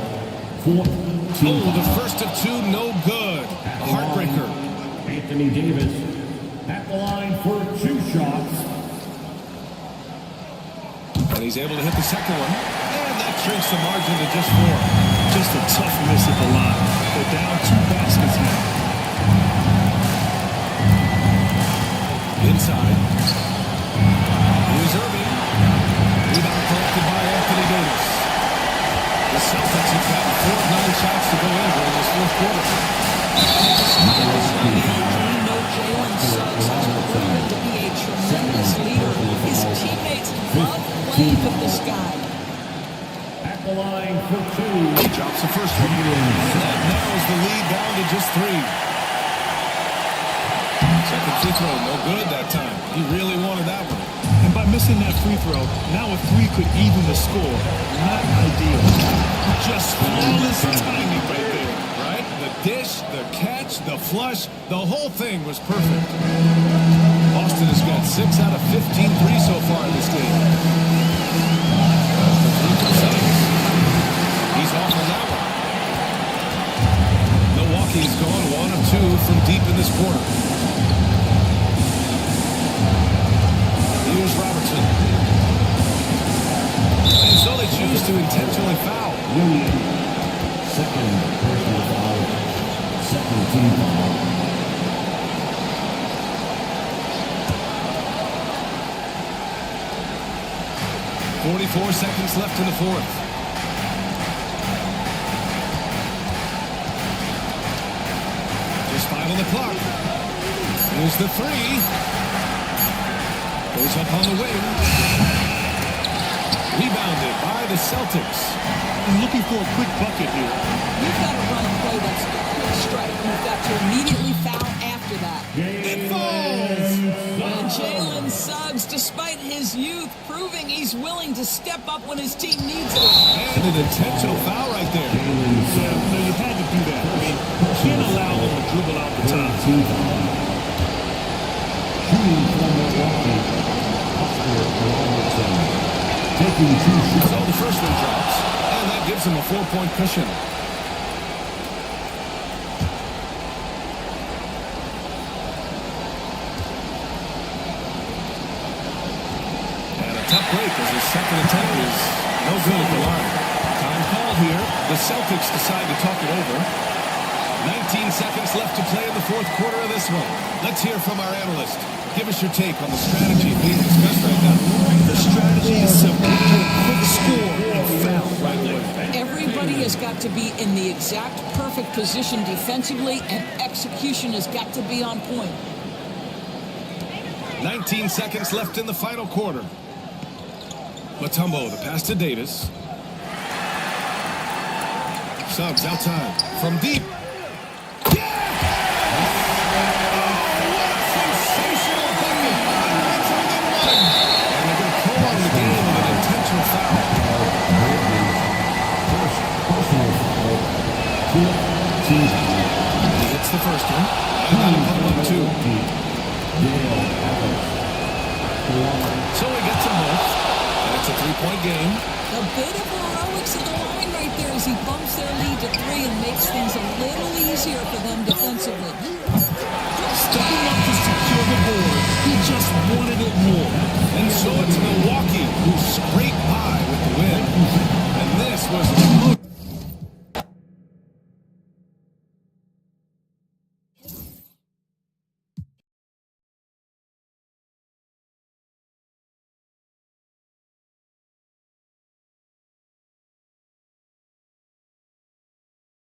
Fourth team Oh, the foul. first of two, no good. A heartbreaker. Anthony Davis at the line for 2 shots. And he's able to hit the second one. And that shrinks the margin to just 4. Just a tough miss at the line. They're down 2 baskets now. Inside. Here's Irving. Rebound collected by Anthony Davis. The Celtics have gotten 4 of 9 shots to go in during this fourth quarter. We know Jalen Suggs has proven to be a tremendous leader. His teammates love playing with this guy. At the line for 2. He drops the first one. And that narrows the lead down to just 3. Second free throw, no good that time. He really wanted that one. And by missing that free throw, now a 3 could even the score. Not ideal. Just flawless timing right there. Right? The dish, the catch, the flush, the whole thing was perfect. Boston has got 6 out of 15 threes so far in this game. He's off on that one. Milwaukee's gone 1 of 2 from deep in this quarter. Here's Robertson. And so they choose to intentionally foul. Williams, second personal foul. Second team foul. .44 seconds left in the fourth. Just 5 on the clock. Here's the 3. Goes up on the wing. Rebounded by the Celtics. And looking for a quick bucket here. You've got to run a play that's a quick strike. You've got to immediately foul after that. It falls! And Jalen Suggs, despite his youth, proving he's willing to step up when his team needs it. And an intentional foul right there. Yeah, no, you had to do that. I mean, you can't allow them to dribble out the top. Shooting from Milwaukee. Oscar Robertson. Taking 2 shots. So the first one drops. And that gives him a 4-point cushion. Tough break as his second attempt is no good at the line. Time call here. The Celtics decide to talk it over. 19 seconds left to play in the fourth quarter of this one. Let's hear from our analyst. Give us your take on the strategy being discussed right now. The strategy is simple. Quick score and foul right away. Everybody has got to be in the exact perfect position defensively, and execution has got to be on point. 19 seconds left in the final quarter. Mutombo, the pass to Davis. Suggs outside. From deep. Yeah! Oh, what a sensational bucket! And they're going to prolong the game with an intentional foul. First personal foul. Team foul. He hits the first one. And that'll put him up 2. So he gets them both. It's a 3-point game. A bit of heroics at the line right there as he bumps their lead to 3 and makes things a little easier for them defensively. Stepping up to secure the board. He just wanted it more. And so it's Milwaukee who scraped by with the win. And this was